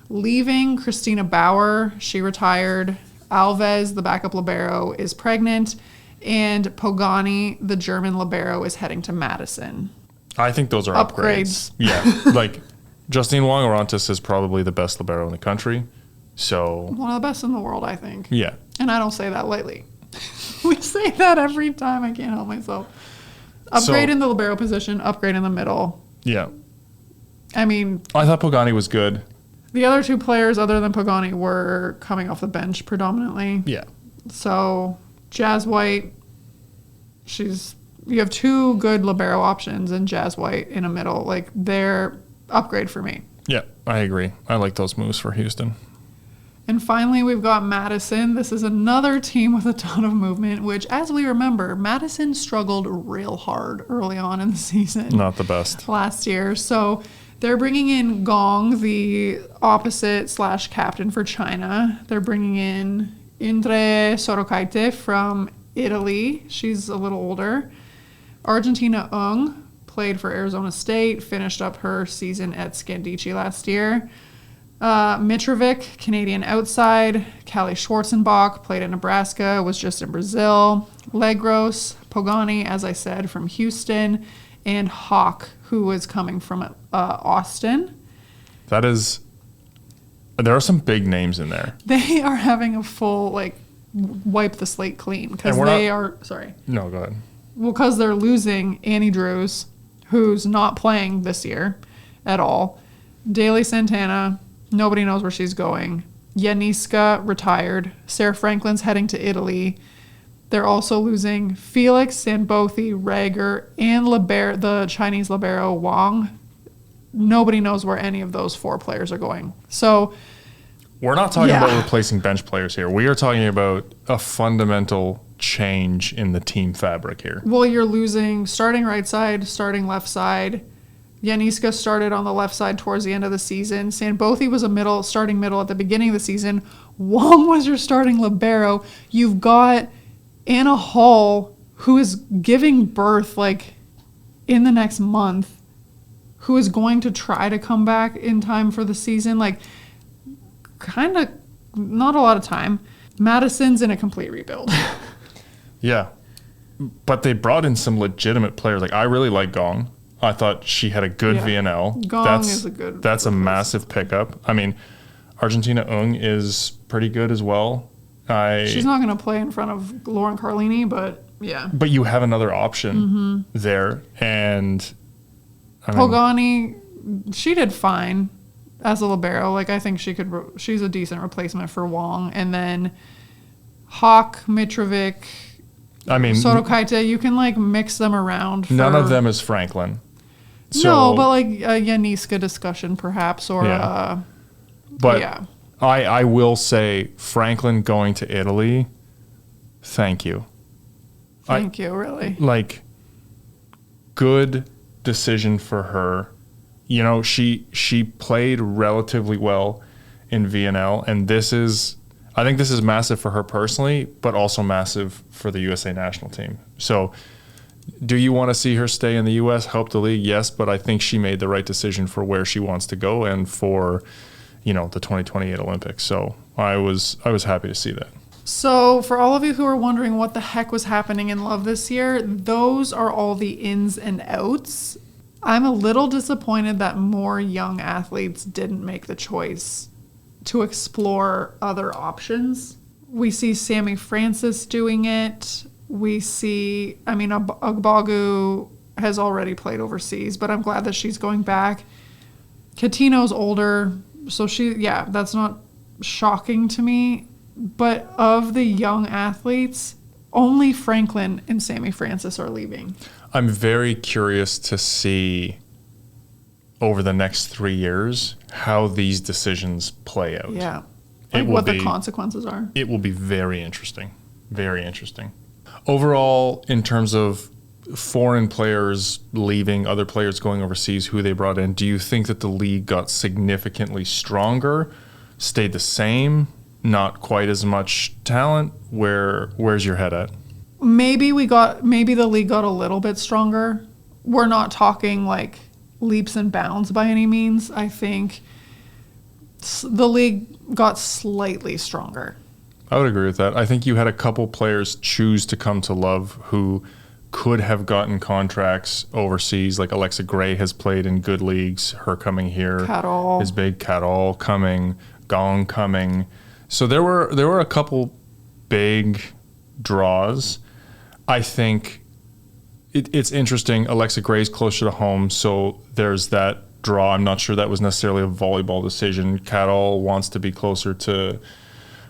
Leaving Christina Bauer, she retired. Alves, the backup libero, is pregnant. And Pogani, the German libero, is heading to Madison. I think those are upgrades. Yeah, like Justine Wong-Orantes is probably the best libero in the country. So one of the best in the world, I think. Yeah. And I don't say that lightly. We say that every time. I can't help myself. Upgrade in the libero position, upgrade in the middle. Yeah. I mean, I thought Pogani was good. The other two players other than Pogani were coming off the bench predominantly. Yeah. So Jazz White, you have two good libero options and Jazz White in a middle. Like, they're upgrade for me. Yeah, I agree. I like those moves for Houston. And finally, we've got Madison. This is another team with a ton of movement, which, as we remember, Madison struggled real hard early on in the season. Not the best. Last year. So they're bringing in Gong, the opposite / captain for China. They're bringing in Indre Sorokaite from Italy. She's a little older. Argentina Ung played for Arizona State, finished up her season at Scandicci last year. Mitrovic, Canadian outside. Callie Schwarzenbach played in Nebraska, was just in Brazil. Legros, Pogani, as I said, from Houston. And Hawk, who was coming from Austin. There are some big names in there. They are having a full, wipe the slate clean. Because sorry. No, go ahead. Well, because they're losing Annie Drews, who's not playing this year at all. Daly Santana, nobody knows where she's going. Yaniska retired. Sarah Franklin's heading to Italy. They're also losing Felix, Sanbothi, Rager, and the Chinese libero Wang. Nobody knows where any of those four players are going. So we're not talking about replacing bench players here. We are talking about a fundamental change in the team fabric here. Well, you're losing starting right side, starting left side. Yaniska started on the left side towards the end of the season. Sanbothi was starting middle at the beginning of the season. Wong was your starting libero. You've got Anna Hall, who is giving birth in the next month, who is going to try to come back in time for the season. Kind of not a lot of time. Madison's in a complete rebuild. Yeah. But they brought in some legitimate players. I really like Gong. I thought she had a good VNL. Gong is a good That's a massive pickup. I mean, Argentina Ung is pretty good as well. She's not going to play in front of Lauren Carlini, but yeah. But you have another option there. And Pogani, she did fine as a libero. I think she's a decent replacement for Wong. And then Hawk, Mitrovic, Sorokaite, you can mix them around. None of them is Franklin. No, but a Yaniska discussion perhaps, or I will say Franklin going to Italy, thank you. Thank you, really. Good decision for her. She played relatively well in VNL, and I think this is massive for her personally, but also massive for the USA national team. So do you want to see her stay in the U.S., help the league? Yes, but I think she made the right decision for where she wants to go and for, the 2028 Olympics. So I was happy to see that. So for all of you who are wondering what the heck was happening in Love this year, those are all the ins and outs. I'm a little disappointed that more young athletes didn't make the choice to explore other options. We see Sammy Francis doing it. We see, Agbagu has already played overseas, but I'm glad that she's going back. Katino's older, so that's not shocking to me. But of the young athletes, only Franklin and Sammy Francis are leaving. I'm very curious to see over the next 3 years how these decisions play out. Yeah. Like what the consequences are. It will be very interesting. Very interesting. Overall, in terms of foreign players leaving, other players going overseas, who they brought in, do you think that the league got significantly stronger, stayed the same, not quite as much talent? Where's your head at? Maybe the league got a little bit stronger. We're not talking like leaps and bounds by any means. I think the league got slightly stronger. I would agree with that. I think you had a couple players choose to come to Love who could have gotten contracts overseas. Like Alexa Gray has played in good leagues. Her coming here is big. Cadol coming, Gong coming. So there were a couple big draws. I think it's interesting. Alexa Gray's closer to home, so there's that draw. I'm not sure that was necessarily a volleyball decision. Cadol wants to be closer to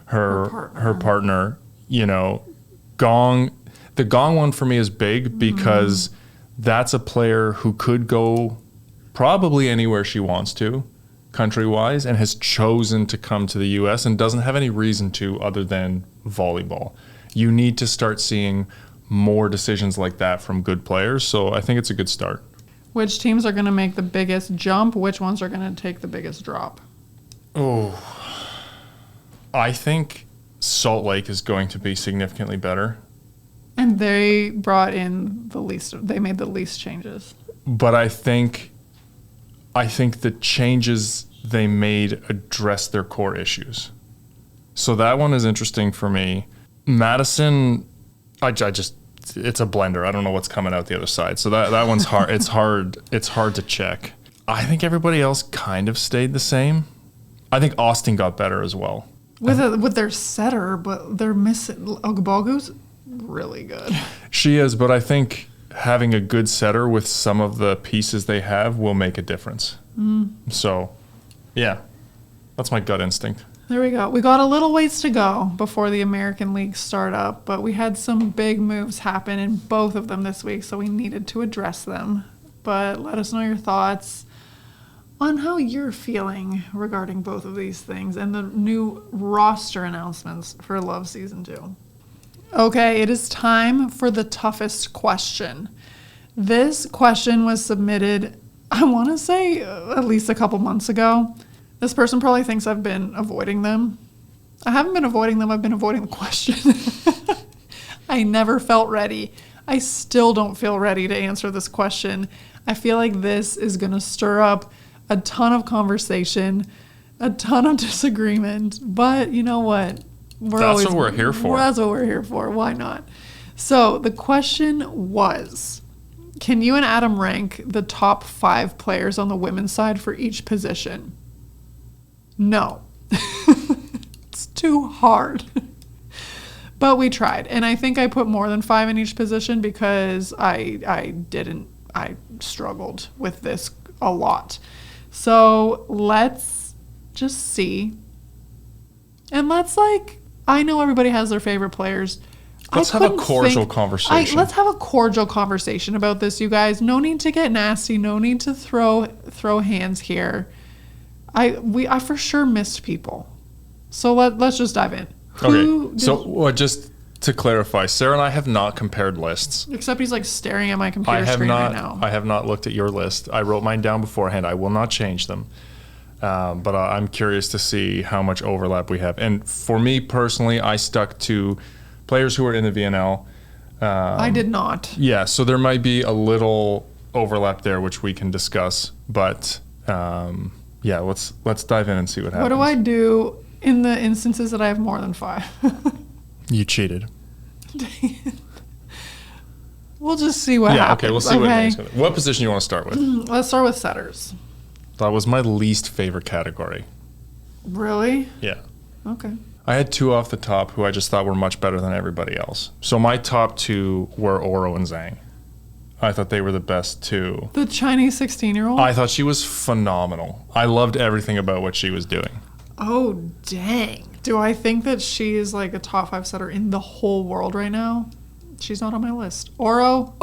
her partner. You know, the Gong one for me is big because that's a player who could go probably anywhere she wants to, country-wise, and has chosen to come to the U.S. and doesn't have any reason to other than volleyball. You need to start seeing more decisions like that from good players, so I think it's a good start. Which teams are going to make the biggest jump? Which ones are going to take the biggest drop? Oh, I think Salt Lake is going to be significantly better. And they brought in they made the least changes. But I think the changes they made address their core issues. So that one is interesting for me. Madison, it's a blender. I don't know what's coming out the other side. So that one's hard. It's hard to check. I think everybody else kind of stayed the same. I think Austin got better as well. With their setter, but they're missing Ogbogu's really good. She is, but I think having a good setter with some of the pieces they have will make a difference. So, yeah, that's my gut instinct. There we go. We got a little ways to go before the American League start up, but we had some big moves happen in both of them this week, so we needed to address them. But let us know your thoughts on how you're feeling regarding both of these things and the new roster announcements for Love Season 2. Okay, it is time for the toughest question. This question was submitted, I want to say, at least a couple months ago. This person probably thinks I've been avoiding them. I haven't been avoiding them. I've been avoiding the question. I never felt ready. I still don't feel ready to answer this question. I feel like this is going to stir up a ton of conversation, a ton of disagreement. But you know what? That's what we're here for. That's what we're here for. Why not? So the question was, can you and Adam rank the top 5 players on the women's side for each position? No. It's too hard. But we tried. And I think I put more than 5 in each position because I struggled with this a lot. So let's just see. And I know everybody has their favorite players. Let's have a cordial conversation. Let's have a cordial conversation about this, you guys. No need to get nasty. No need to throw hands here. I for sure missed people. So let's just dive in. Okay. So just to clarify, Sarah and I have not compared lists. Except he's staring at my computer screen right now. I have not looked at your list. I wrote mine down beforehand. I will not change them. But I'm curious to see how much overlap we have. And for me personally, I stuck to players who are in the VNL. I did not. Yeah, so there might be a little overlap there, which we can discuss. But yeah, let's dive in and see what happens. What do I do in the instances that I have more than 5? You cheated. We'll just see what happens. Okay, we'll see what position you want to start with. Let's start with setters. That was my least favorite category. Really? Yeah. Okay. I had two off the top who I just thought were much better than everybody else. So my top two were Oro and Zhang. I thought they were the best two. The Chinese 16-year-old? I thought she was phenomenal. I loved everything about what she was doing. Oh, dang. Do I think that she is like a top 5 setter in the whole world right now? She's not on my list. Oro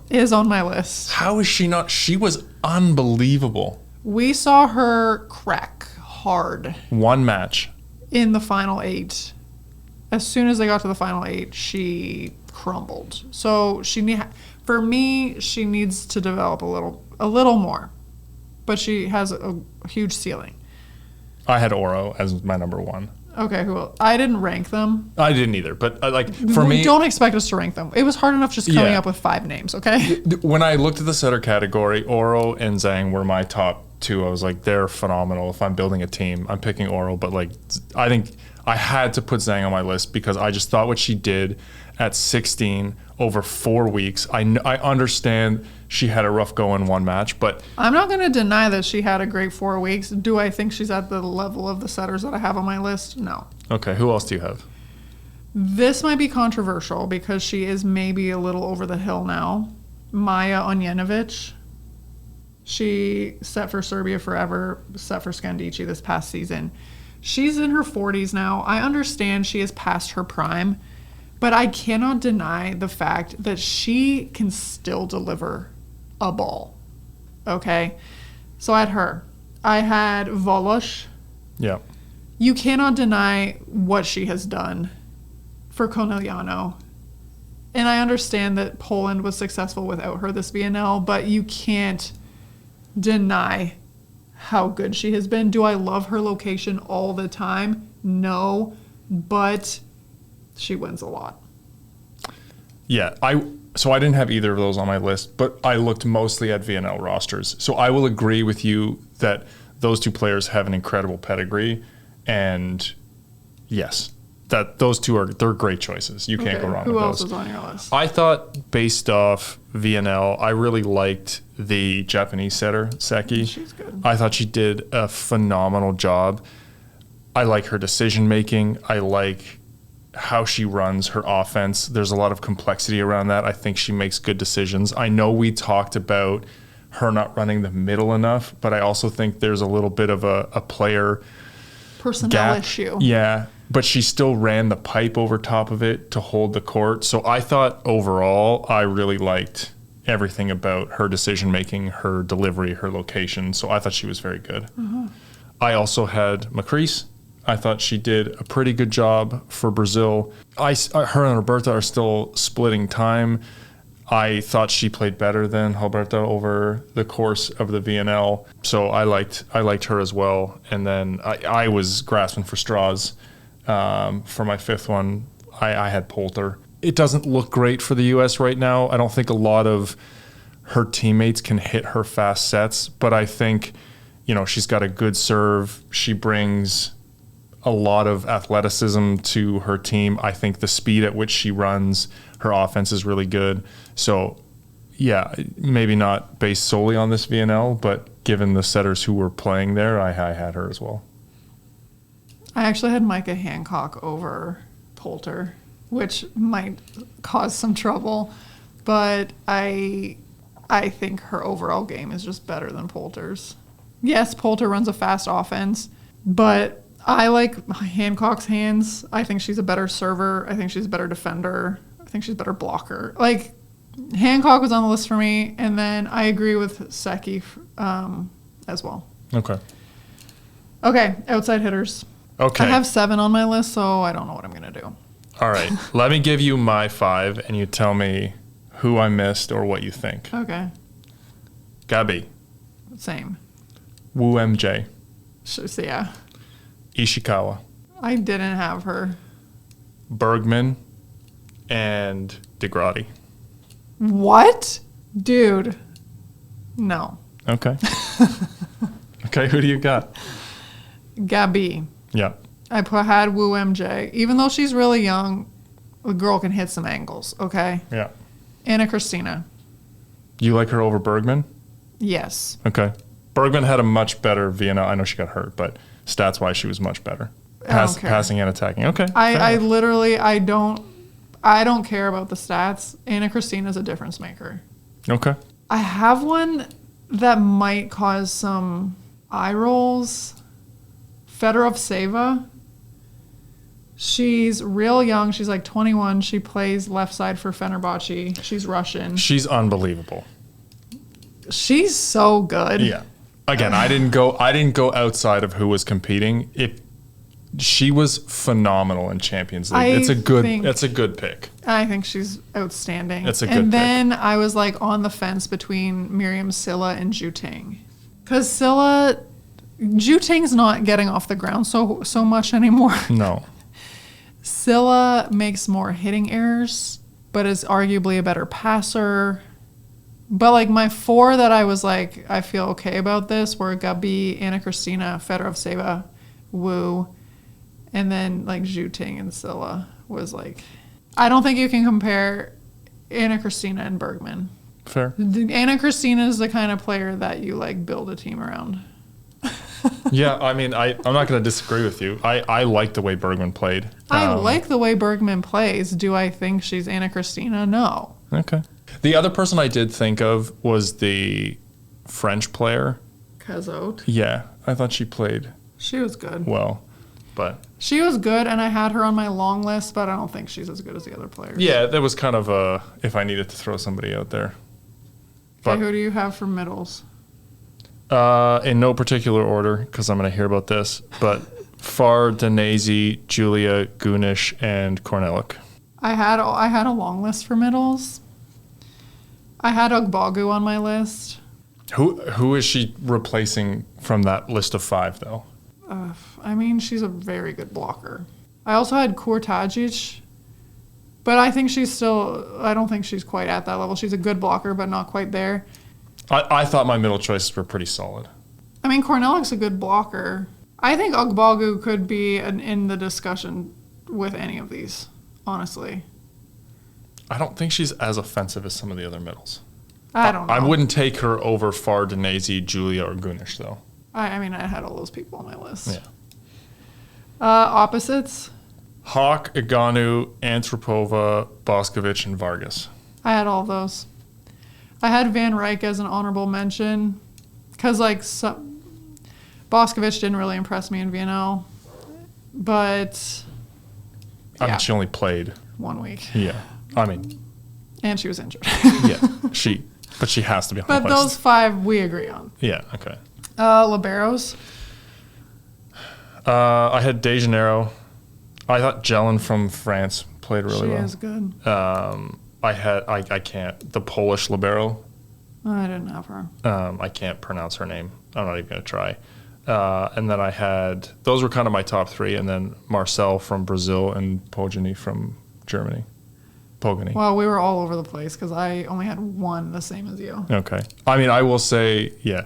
is on my list. How is she not? She was unbelievable. We saw her crack hard. One match. In the final 8. As soon as they got to the final 8, she crumbled. So for me, she needs to develop a little more. But she has a huge ceiling. I had Oro as my number 1. Okay, cool. I didn't rank them. I didn't either, but for me, don't expect us to rank them. It was hard enough just coming up with 5 names. Okay. When I looked at the setter category, Oro and Zhang were my top 2. I was like, they're phenomenal. If I'm building a team, I'm picking Oro, but I think I had to put Zhang on my list because I just thought what she did at 16 over 4 weeks. I understand she had a rough go in one match, but I'm not going to deny that she had a great 4 weeks. Do I think she's at the level of the setters that I have on my list? No. Okay, who else do you have? This might be controversial because she is maybe a little over the hill now. Maja Onjenovic. She set for Serbia forever, set for Skandici this past season. She's in her 40s now. I understand she is past her prime, but I cannot deny the fact that she can still deliver a ball. Okay? So I had her. I had Volosh. Yeah. You cannot deny what she has done for Conegliano. And I understand that Poland was successful without her this VNL, but you can't deny how good she has been. Do I love her location all the time? No, but she wins a lot. Yeah, so I didn't have either of those on my list, but I looked mostly at VNL rosters. So I will agree with you that those two players have an incredible pedigree, and yes, that those two they're great choices. You can't go wrong with those. Who else is on your list? I thought based off VNL, I really liked the Japanese setter, Seki. She's good. I thought she did a phenomenal job. I like her decision making. I like how she runs her offense. There's a lot of complexity around that. I think she makes good decisions. I know we talked about her not running the middle enough, but I also think there's a little bit of a player personnel issue. Yeah, but she still ran the pipe over top of it to hold the court. So I thought overall I really liked everything about her decision making, her delivery, her location. So I thought she was very good. Uh-huh. I also had Macris. I thought she did a pretty good job for Brazil. Her and Roberta are still splitting time. I thought she played better than Roberta over the course of the VNL, so I liked her as well. And then I was grasping for straws for my 5th one. I had Poulter. It doesn't look great for the U.S. right now. I don't think a lot of her teammates can hit her fast sets, but I think she's got a good serve. She brings a lot of athleticism to her team. I think the speed at which she runs her offense is really good. So, yeah, maybe not based solely on this VNL, but given the setters who were playing there, I had her as well. I actually had Micah Hancock over Poulter, which might cause some trouble, but I think her overall game is just better than Poulter's. Yes, Poulter runs a fast offense, but I like Hancock's hands. I think she's a better server. I think she's a better defender. I think she's a better blocker. Hancock was on the list for me, and then I agree with Seki as well. Okay, outside hitters. Okay. I have 7 on my list, so I don't know what I'm going to do. All right. Let me give you my 5, and you tell me who I missed or what you think. Okay. Gabi. Same. Wu MJ. So, yeah. Ishikawa. I didn't have her. Bergman and DeGrady. What? Dude. No. Okay. Okay, who do you got? Gabi. Yeah. I had Wu MJ. Even though she's really young, the girl can hit some angles, okay? Yeah. Anna Christina. You like her over Bergman? Yes. Okay. Bergman had a much better VNL. I know she got hurt, but stats-wise, she was much better. I don't care. Passing and attacking. Okay. I literally, I don't care about the stats. Anna Christina's a difference maker. Okay. I have one that might cause some eye rolls. Fedorov-Seva. She's real young. She's like 21. She plays left side for Fenerbahce. She's Russian. She's unbelievable. She's so good. Yeah. Again, I didn't go outside of who was competing. She was phenomenal in Champions League. That's a good pick. I think she's outstanding. That's a good pick. And then I was like on the fence between Miriam Silla and Zhu Ting. Because Zhu Ting's not getting off the ground so much anymore. No. Silla makes more hitting errors, but is arguably a better passer. But like my 4 that I was like, I feel okay about this were Gabi, Anna Christina, Fedorov-Seva, Wu, and then like Zhu Ting and Silla was like, I don't think you can compare Anna Christina and Bergman. Fair. Anna Christina is the kind of player that you like build a team around. Yeah, I mean, I'm not going to disagree with you. I like the way Bergman played. I like the way Bergman plays. Do I think she's Anna Christina? No. Okay. The other person I did think of was the French player. Cazot. Yeah, I thought she played She was good. well, but... She was good, and I had her on my long list, but I don't think she's as good as the other players. Yeah, that was kind of if I needed to throw somebody out there. Okay, who do you have for middles? In no particular order, because I'm going to hear about this, but Far, Danese, Julia, Gunish, and Kornelik. I had a long list for middles. I had Ogbogu on my list. Who is she replacing from that list of 5, though? I mean, she's a very good blocker. I also had Kurtagic, but I think I don't think she's quite at that level. She's a good blocker, but not quite there. I thought my middle choices were pretty solid. I mean, Kornelik's a good blocker. I think Ogbogu could be in the discussion with any of these, honestly. I don't think she's as offensive as some of the other middles. I don't know. I wouldn't take her over Far, Danese, Julia, or Gunish, though. I mean, I had all those people on my list. Yeah. Opposites? Hawk, Iganu, Antropova, Boscovich, and Vargas. I had all of those. I had Van Rijk as an honorable mention because, Boscovich didn't really impress me in VNL, but I mean, she only played 1 week. Yeah, I mean, and she was injured. Yeah, but she has to be on the list. But those 5 we agree on. Yeah, okay. Liberos. I had De Janeiro. I thought Jelen from France played really well. She is good. I can't. The Polish libero. I didn't have her. I can't pronounce her name. I'm not even going to try. And then I had, those were kind of my top 3, and then Marcel from Brazil and Pogani from Germany. Pogani. Well, we were all over the place because I only had 1 the same as you. Okay. I mean, I will say, yeah,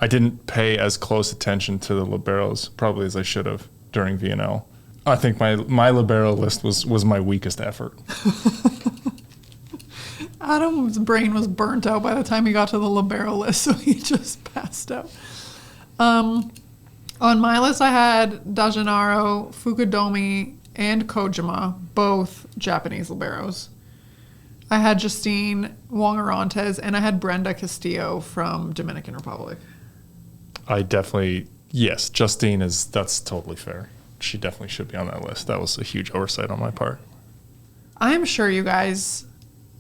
I didn't pay as close attention to the liberos probably as I should have during VNL. I think my libero list was my weakest effort. Adam's brain was burnt out by the time he got to the libero list, so he just passed out. On my list, I had Dajanaro, Fukudomi, and Kojima, both Japanese liberos. I had Justine Wong-Arantes, and I had Brenda Castillo from Dominican Republic. Yes, Justine that's totally fair. She definitely should be on that list. That was a huge oversight on my part. I'm sure you guys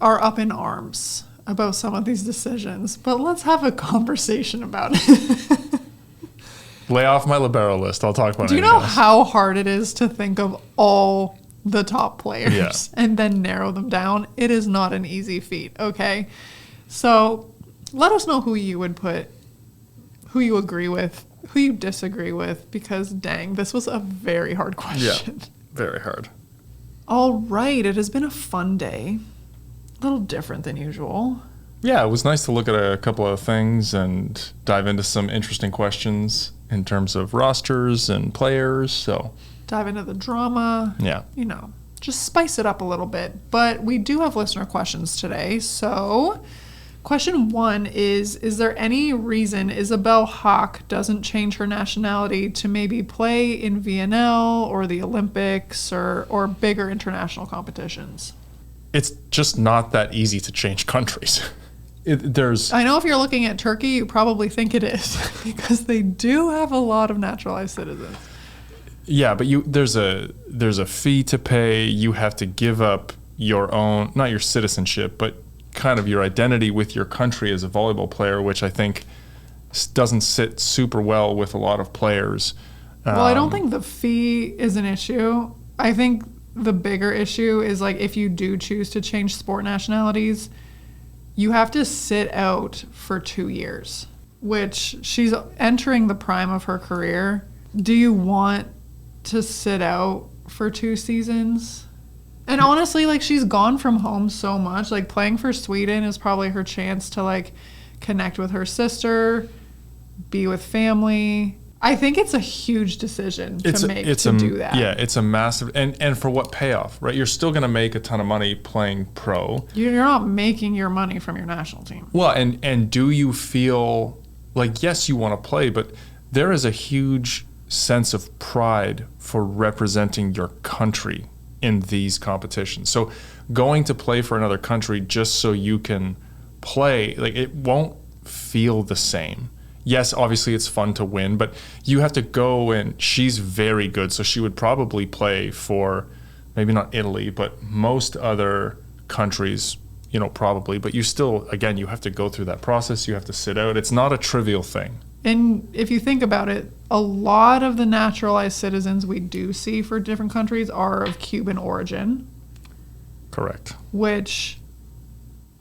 are up in arms about some of these decisions, but let's have a conversation about it. Lay off my libero list. I'll talk about it. Do you know how hard it is to think of all the top players and then narrow them down? It is not an easy feat, okay? So let us know who you would put, who you agree with, who you disagree with, because dang, this was a very hard question. Yeah, very hard. All right, it has been a fun day. A little different than usual. Yeah, it was nice to look at a couple of things and dive into some interesting questions in terms of rosters and players. So dive into the drama. Yeah. just spice it up a little bit. But we do have listener questions today. So question 1 is there any reason Isabelle Haak doesn't change her nationality to maybe play in VNL or the Olympics or bigger international competitions? It's just not that easy to change countries. I know if you're looking at Turkey, you probably think it is because they do have a lot of naturalized citizens. Yeah, but there's a fee to pay. You have to give up your own, not your citizenship, but kind of your identity with your country as a volleyball player, which I think doesn't sit super well with a lot of players. Well, I don't think the fee is an issue. I think the bigger issue is like if you do choose to change sport nationalities, you have to sit out for 2 years, which she's entering the prime of her career. Do you want to sit out for 2 seasons? And honestly, like, she's gone from home so much. Like, playing for Sweden is probably her chance to, like, connect with her sister, be with family. I think it's a huge decision to make to do that. Yeah, it's a massive, and for what payoff, right? You're still going to make a ton of money playing pro. You're not making your money from your national team. Well, and do you feel like, yes, you want to play, but there is a huge sense of pride for representing your country in these competitions. So going to play for another country just so you can play, like, it won't feel the same. Yes, obviously it's fun to win, but you have to go, and she's very good, so she would probably play for maybe not Italy, but most other countries, probably. But you still, again, you have to go through that process. You have to sit out. It's not a trivial thing. And if you think about it, a lot of the naturalized citizens we do see for different countries are of Cuban origin. Correct. Which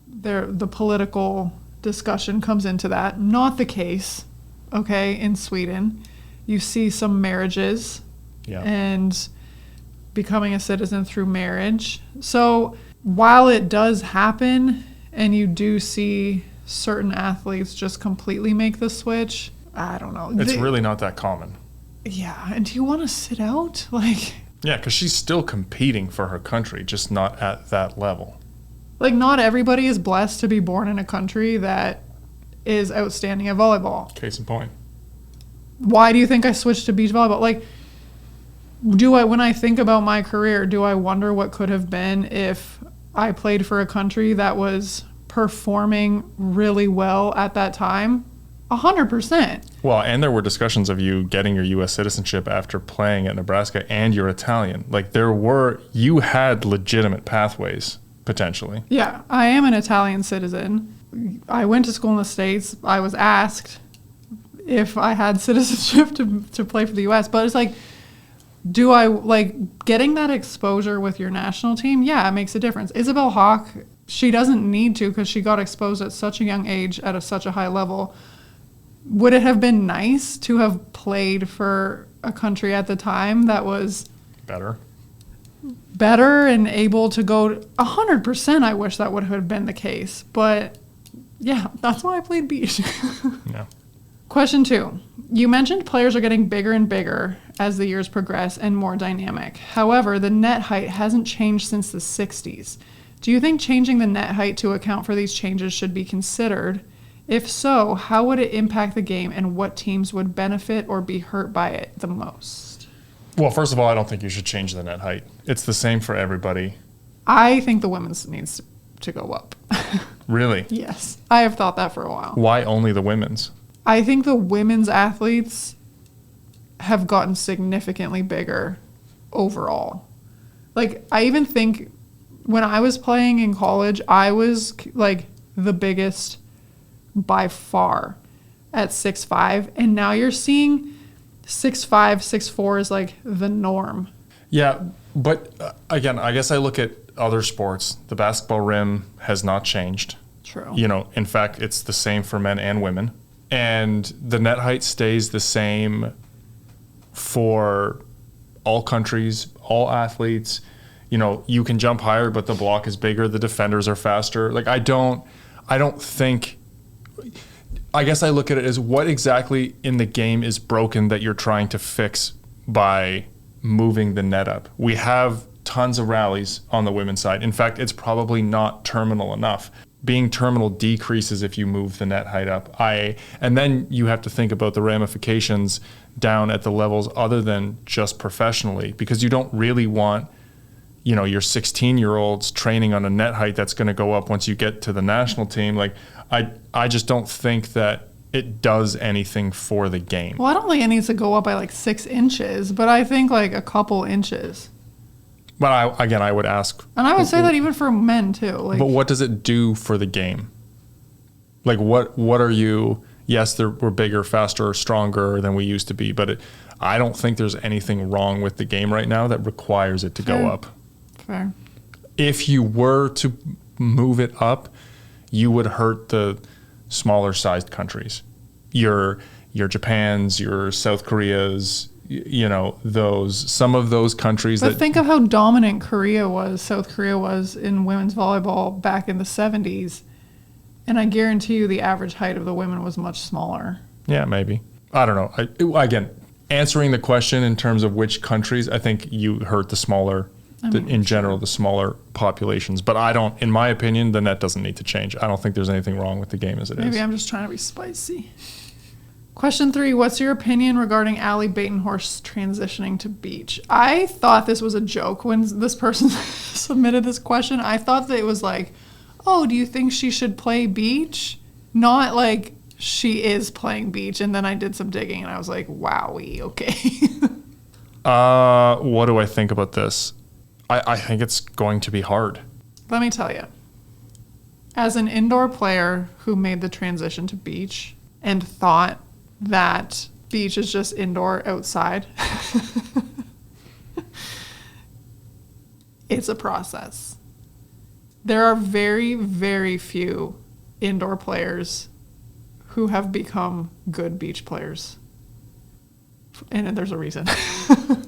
the political discussion comes into that. Not the case, okay, in Sweden. You see some marriages and becoming a citizen through marriage. So while it does happen and you do see certain athletes just completely make the switch, I don't know. It's really not that common. Yeah, and do you want to sit out? Yeah, because she's still competing for her country, just not at that level. Like, not everybody is blessed to be born in a country that is outstanding at volleyball. Case in point. Why do you think I switched to beach volleyball? Like, when I think about my career, do I wonder what could have been if I played for a country that was performing really well at that time? 100%. Well, and there were discussions of you getting your U.S. citizenship after playing at Nebraska, and you're Italian. Like, you had legitimate pathways. Potentially. Yeah, I am an Italian citizen. I went to school in the States. I was asked if I had citizenship to play for the U.S., but it's like, do I, like, getting that exposure with your national team? Yeah, it makes a difference. Isabelle Haak, she doesn't need to because she got exposed at such a young age at such a high level. Would it have been nice to have played for a country at the time that was better and able to go 100%? I wish that would have been the case, but yeah, that's why I played beach. Yeah. Question 2. You mentioned players are getting bigger and bigger as the years progress and more dynamic. However, the net height hasn't changed since the 60s. Do you think changing the net height to account for these changes should be considered? If so, how would it impact the game, and what teams would benefit or be hurt by it the most? Well, first of all, I don't think you should change the net height. It's the same for everybody. I think the women's needs to go up. Really? Yes. I have thought that for a while. Why only the women's? I think the women's athletes have gotten significantly bigger overall. Like, I even think when I was playing in college, I was like the biggest by far at 6'5", and now you're seeing 6'5", 6'4" is like the norm. Yeah, but again, I guess I look at other sports. The basketball rim has not changed. True. In fact, it's the same for men and women. And the net height stays the same for all countries, all athletes. You can jump higher, but the block is bigger. The defenders are faster. Like, I don't think, I guess I look at it as what exactly in the game is broken that you're trying to fix by moving the net up. We have tons of rallies on the women's side. In fact, it's probably not terminal enough. Being terminal decreases if you move the net height up. And then you have to think about the ramifications down at the levels other than just professionally, because you don't really want, your 16-year-olds training on a net height that's going to go up once you get to the national team. Like, I just don't think that it does anything for the game. Well, I don't think it needs to go up by like 6 inches, but I think like a couple inches. But I would ask. And I would say that even for men too. Like, but what does it do for the game? Like, what are you? Yes, we're bigger, faster, stronger than we used to be, but I don't think there's anything wrong with the game right now that requires it to go up. Fair. If you were to move it up, you would hurt the smaller sized countries. Your Japans, your South Koreas, some of those countries. But think of how dominant South Korea was in women's volleyball back in the 70s. And I guarantee you the average height of the women was much smaller. Yeah, maybe. I don't know. Again, answering the question in terms of which countries, I think you hurt the smaller, in general, the smaller populations. But in my opinion, the net doesn't need to change. I don't think there's anything wrong with the game as it is. Maybe I'm just trying to be spicy. Question 3, what's your opinion regarding Allie Batenhorst transitioning to beach? I thought this was a joke when this person submitted this question. I thought that it was like, oh, do you think she should play beach? Not like she is playing beach. And then I did some digging and I was like, wowie, okay. What do I think about this? I think it's going to be hard. Let me tell you. As an indoor player who made the transition to beach and thought that beach is just indoor outside, it's a process. There are very, very few indoor players who have become good beach players. And there's a reason.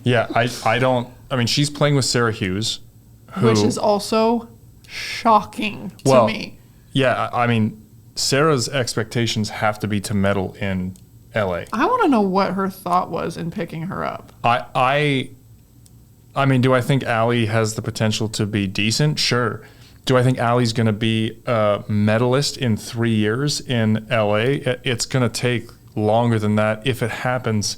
Yeah, I mean, she's playing with Sarah Hughes. Which is also shocking to me. Yeah, I mean, Sarah's expectations have to be to medal in LA. I want to know what her thought was in picking her up. I mean, do I think Allie has the potential to be decent? Sure. Do I think Allie's going to be a medalist in 3 years in LA? It's going to take longer than that if it happens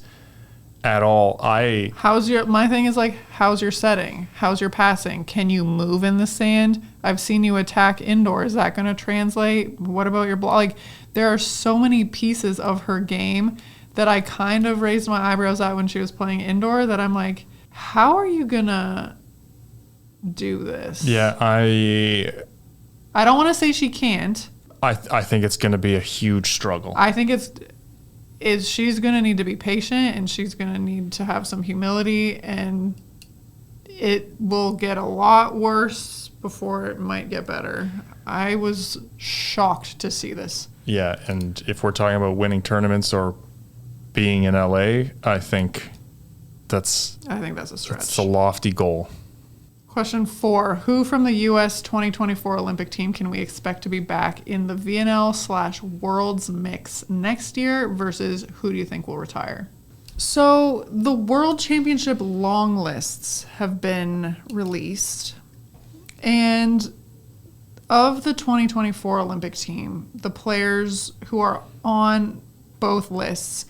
at all. My thing is like, how's your setting? How's your passing? Can you move in the sand? I've seen you attack indoor. Is that going to translate? What about your block? Like, there are so many pieces of her game that I kind of raised my eyebrows at when she was playing indoor that I'm like, how are you going to do this? Yeah, I don't want to say she can't. I think it's going to be a huge struggle. I think she's going to need to be patient and she's going to need to have some humility, and it will get a lot worse before it might get better. I was shocked to see this. Yeah, and if we're talking about winning tournaments or being in LA, I think that's a stretch. It's a lofty goal. Question 4. Who from the U.S. 2024 Olympic team can we expect to be back in the VNL/Worlds mix next year versus who do you think will retire? So the World Championship long lists have been released. And of the 2024 Olympic team, the players who are on both lists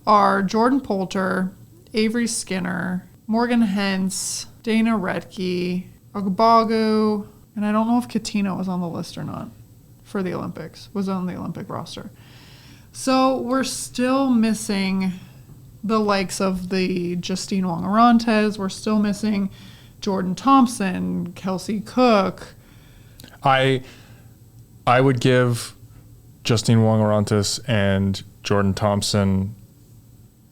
are Jordan Poulter, Avery Skinner, Morgan Hentz, Dana Redke, Ogbagu, and I don't know if Katina was on the list or not for the Olympics, was on the Olympic roster. So we're still missing the likes of the Justine Wong-Orantes. We're still missing Jordan Thompson, Kelsey Cook. I would give Justine Wong-Orantes and Jordan Thompson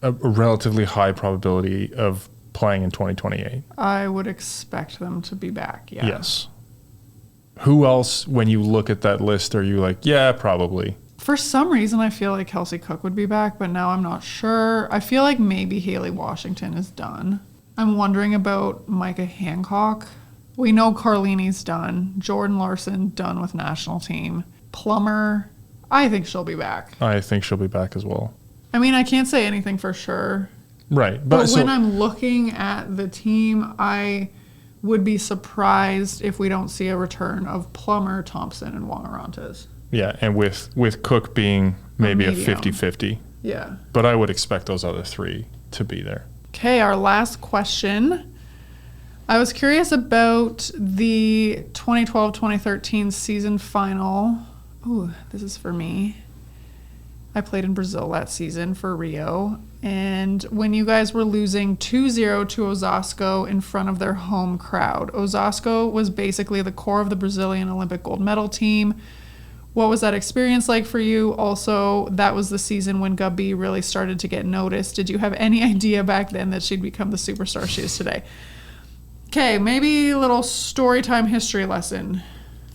a relatively high probability of playing in 2028. I would expect them to be back, yeah. Yes. Who else, when you look at that list, are you like, yeah, probably? For some reason, I feel like Kelsey Cook would be back, but now I'm not sure. I feel like maybe Haley Washington is done. I'm wondering about Micah Hancock. We know Carlini's done. Jordan Larson, done with national team. Plummer, I think she'll be back. I think she'll be back as well. I mean, I can't say anything for sure. Right. But when I'm looking at the team, I would be surprised if we don't see a return of Plummer, Thompson, and Wongarantes. Yeah, and with Cook being maybe a 50-50. Yeah. But I would expect those other three to be there. Okay, our last question. I was curious about the 2012-2013 season final. Ooh, this is for me. I played in Brazil that season for Rio. And when you guys were losing 2-0 to Osasco in front of their home crowd, Osasco was basically the core of the Brazilian Olympic gold medal team. What was that experience like for you? Also, that was the season when Gabi really started to get noticed. Did you have any idea back then that she'd become the superstar she is today? Okay, maybe a little story time history lesson.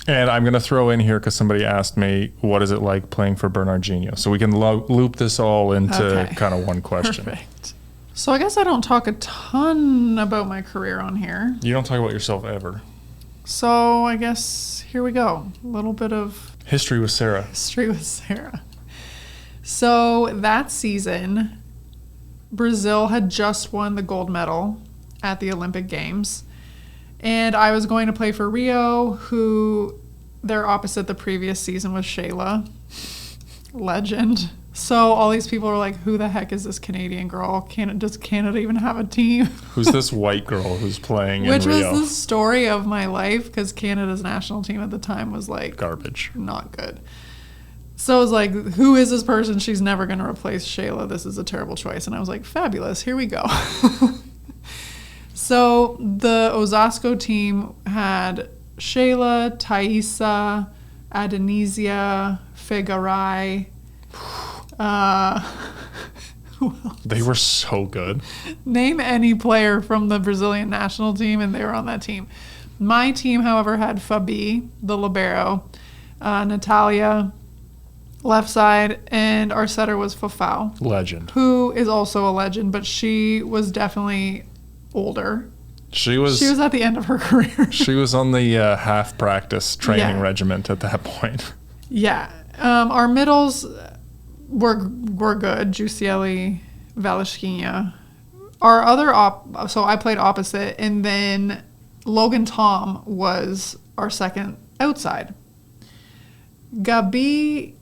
And I'm going to throw in here because somebody asked me, what is it like playing for Bernardinho? So we can loop this all into kind of one question. Perfect. So I guess I don't talk a ton about my career on here. You don't talk about yourself ever. So I guess here we go. A little bit of history with Sarah. History with Sarah. So that season, Brazil had just won the gold medal at the Olympic Games. And I was going to play for Rio, who their opposite the previous season was Shayla. Legend. So all these people were like, who the heck is this Canadian girl? Does Canada even have a team? Who's this white girl who's playing in Which Rio? was the story of my life, because Canada's national team at the time was like... garbage. Not good. So I was like, who is this person? She's never going to replace Shayla. This is a terrible choice. And I was like, fabulous. Here we go. So the Osasco team had Shayla, Thaisa, Adenisia, Fegaray. They were so good. Name any player from the Brazilian national team, and they were on that team. My team, however, had Fabi, the libero, Natalia, left side, and our setter was Fafau. Legend. Who is also a legend, but she was definitely older. She was at the end of her career. She was on the half practice training regiment at that point. Yeah. Our middles were good. Giusielli, Valesquinha. Our other so I played opposite, and then Logan Tom was our second outside. Gabi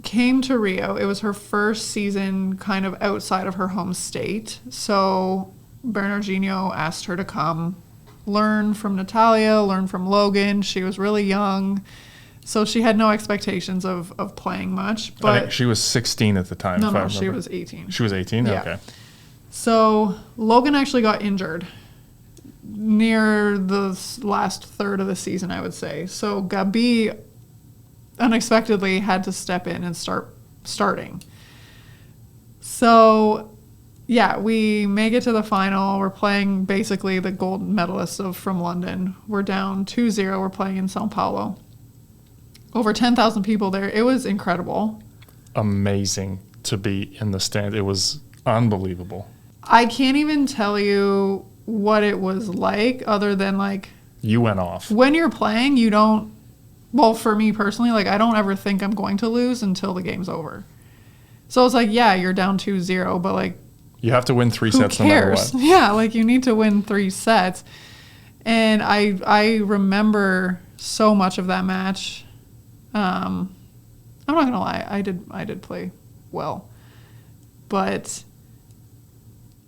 came to Rio. It was her first season kind of outside of her home state. So Bernardinho asked her to come learn from Natalia, learn from Logan. She was really young, so she had no expectations of playing much. But I think she was 16 at the time. No, she was 18. She was 18? Yeah. Okay. So Logan actually got injured near the last third of the season, I would say. So Gabi unexpectedly had to step in and starting. So yeah, we make it to the final. We're playing basically the gold medalists from London. We're down 2-0. We're playing in Sao Paulo. Over 10,000 people there. It was incredible. Amazing to be in the stand. It was unbelievable. I can't even tell you what it was like other than like... You went off. When you're playing, you don't... Well, for me personally, like I don't ever think I'm going to lose until the game's over. So it's like, yeah, you're down 2-0, but like... You have to win 3 sets no matter what. Yeah, like you need to win 3 sets. And I remember so much of that match. I'm not going to lie. I did play well. But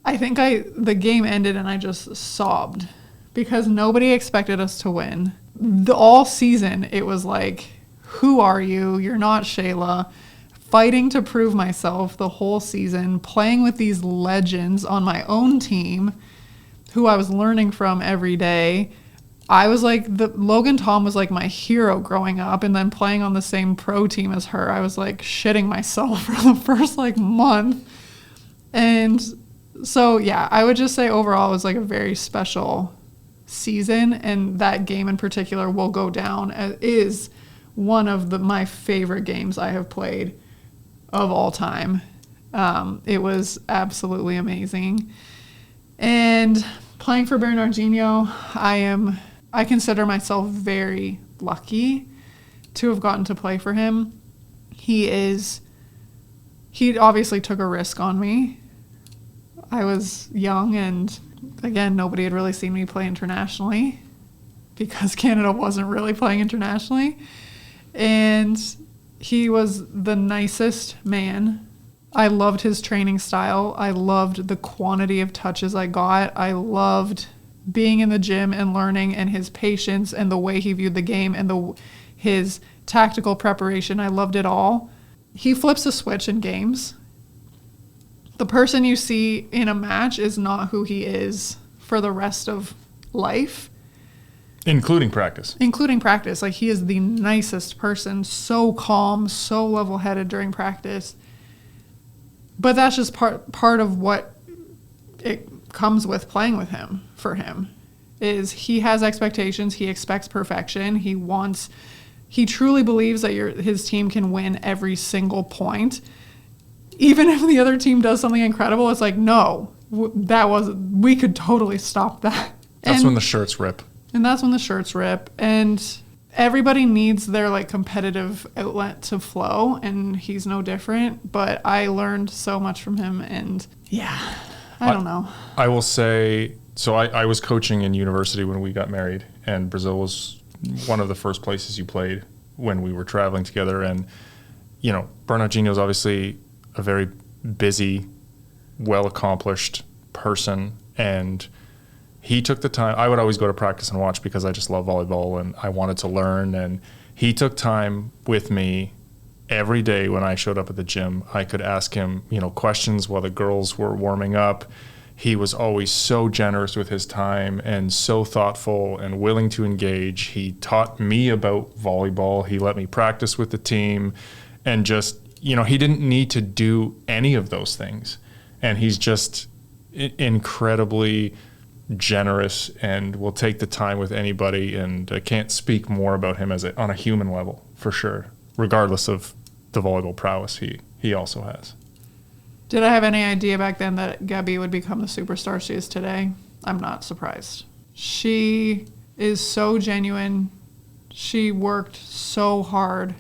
I think the game ended and I just sobbed because nobody expected us to win. All season, it was like, who are you? You're not Shayla. Fighting to prove myself the whole season, playing with these legends on my own team who I was learning from every day. I was like, Logan Tom was like my hero growing up, and then playing on the same pro team as her, I was like shitting myself for the first like month. And so, yeah, I would just say overall it was like a very special season, and that game in particular will go down as is one of my favorite games I have played of all time. It was absolutely amazing. And playing for Bernardinho, I consider myself very lucky to have gotten to play for him. He obviously took a risk on me. I was young and again, nobody had really seen me play internationally because Canada wasn't really playing internationally. And he was the nicest man. I loved his training style. I loved the quantity of touches I got. I loved being in the gym and learning, and his patience and the way he viewed the game and his tactical preparation. I loved it all. He flips a switch in games. The person you see in a match is not who he is for the rest of life. Including practice. Like, he is the nicest person, so calm, so level-headed during practice. But that's just part of what it comes with playing with him. For him, is he has expectations. He expects perfection. He truly believes that his team can win every single point. Even if the other team does something incredible, it's like, no, we could totally stop that. That's when the shirts rip. And that's when the shirts rip. And everybody needs their like competitive outlet to flow, and he's no different. But I learned so much from him, and yeah, I don't know. I will say, so I was coaching in university when we got married, and Brazil was one of the first places you played when we were traveling together. And, you know, Bernardinho is obviously a very busy, well-accomplished person, and he took the time. I would always go to practice and watch because I just love volleyball and I wanted to learn. And he took time with me every day when I showed up at the gym. I could ask him, you know, questions while the girls were warming up. He was always so generous with his time and so thoughtful and willing to engage. He taught me about volleyball. He let me practice with the team, and just, you know, he didn't need to do any of those things. And he's just incredibly generous and will take the time with anybody. And I can't speak more about him on a human level, for sure, regardless of the volleyball prowess he also has. Did I have any idea back then that Gabby would become the superstar she is today? I'm not surprised. She is so genuine. She worked so hard.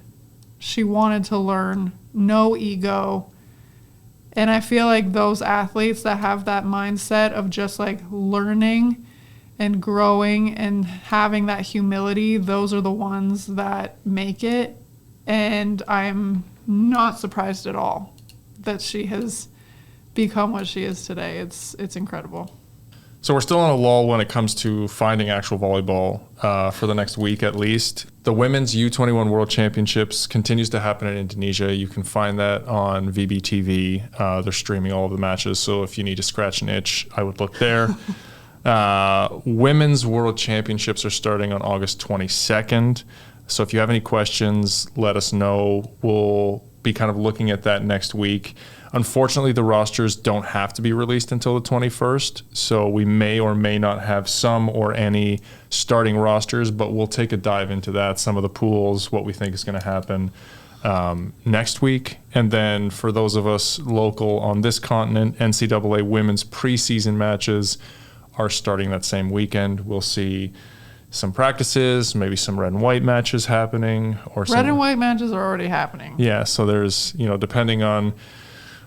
She wanted to learn. No ego. And I feel like those athletes that have that mindset of just like learning and growing and having that humility, those are the ones that make it. And I'm not surprised at all that she has become what she is today. It's incredible. So we're still on a lull when it comes to finding actual volleyball for the next week at least. The Women's U21 World Championships continues to happen in Indonesia. You can find that on VBTV. They're streaming all of the matches, so if you need to scratch an itch, I would look there. Women's World Championships are starting on August 22nd. So if you have any questions, let us know. We'll be kind of looking at that next week. Unfortunately, the rosters don't have to be released until the 21st, so we may or may not have some or any starting rosters, but we'll take a dive into that, some of the pools, what we think is going to happen next week. And then for those of us local on this continent, NCAA women's preseason matches are starting that same weekend. We'll see some practices, maybe some red and white matches happening. Red and white matches are already happening. Yeah, so there's, you know, depending on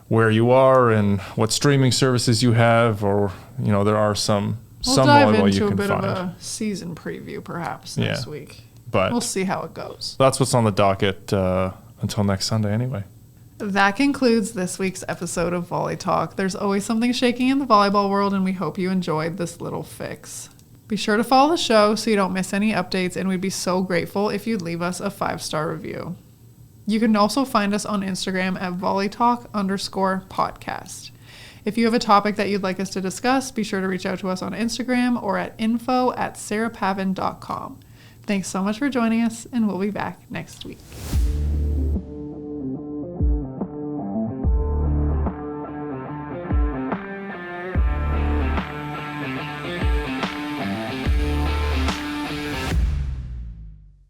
where you are and what streaming services you have, or, you know, there are some volleyball you can find. We'll dive into a bit of a season preview perhaps next week. But we'll see how it goes. That's what's on the docket until next Sunday anyway. That concludes this week's episode of Volley Talk. There's always something shaking in the volleyball world, and we hope you enjoyed this little fix. Be sure to follow the show so you don't miss any updates, and we'd be so grateful if you'd leave us a 5-star review. You can also find us on Instagram at volleytalk_podcast. If you have a topic that you'd like us to discuss, be sure to reach out to us on Instagram or at info@sarahpavin.com. Thanks so much for joining us, and we'll be back next week.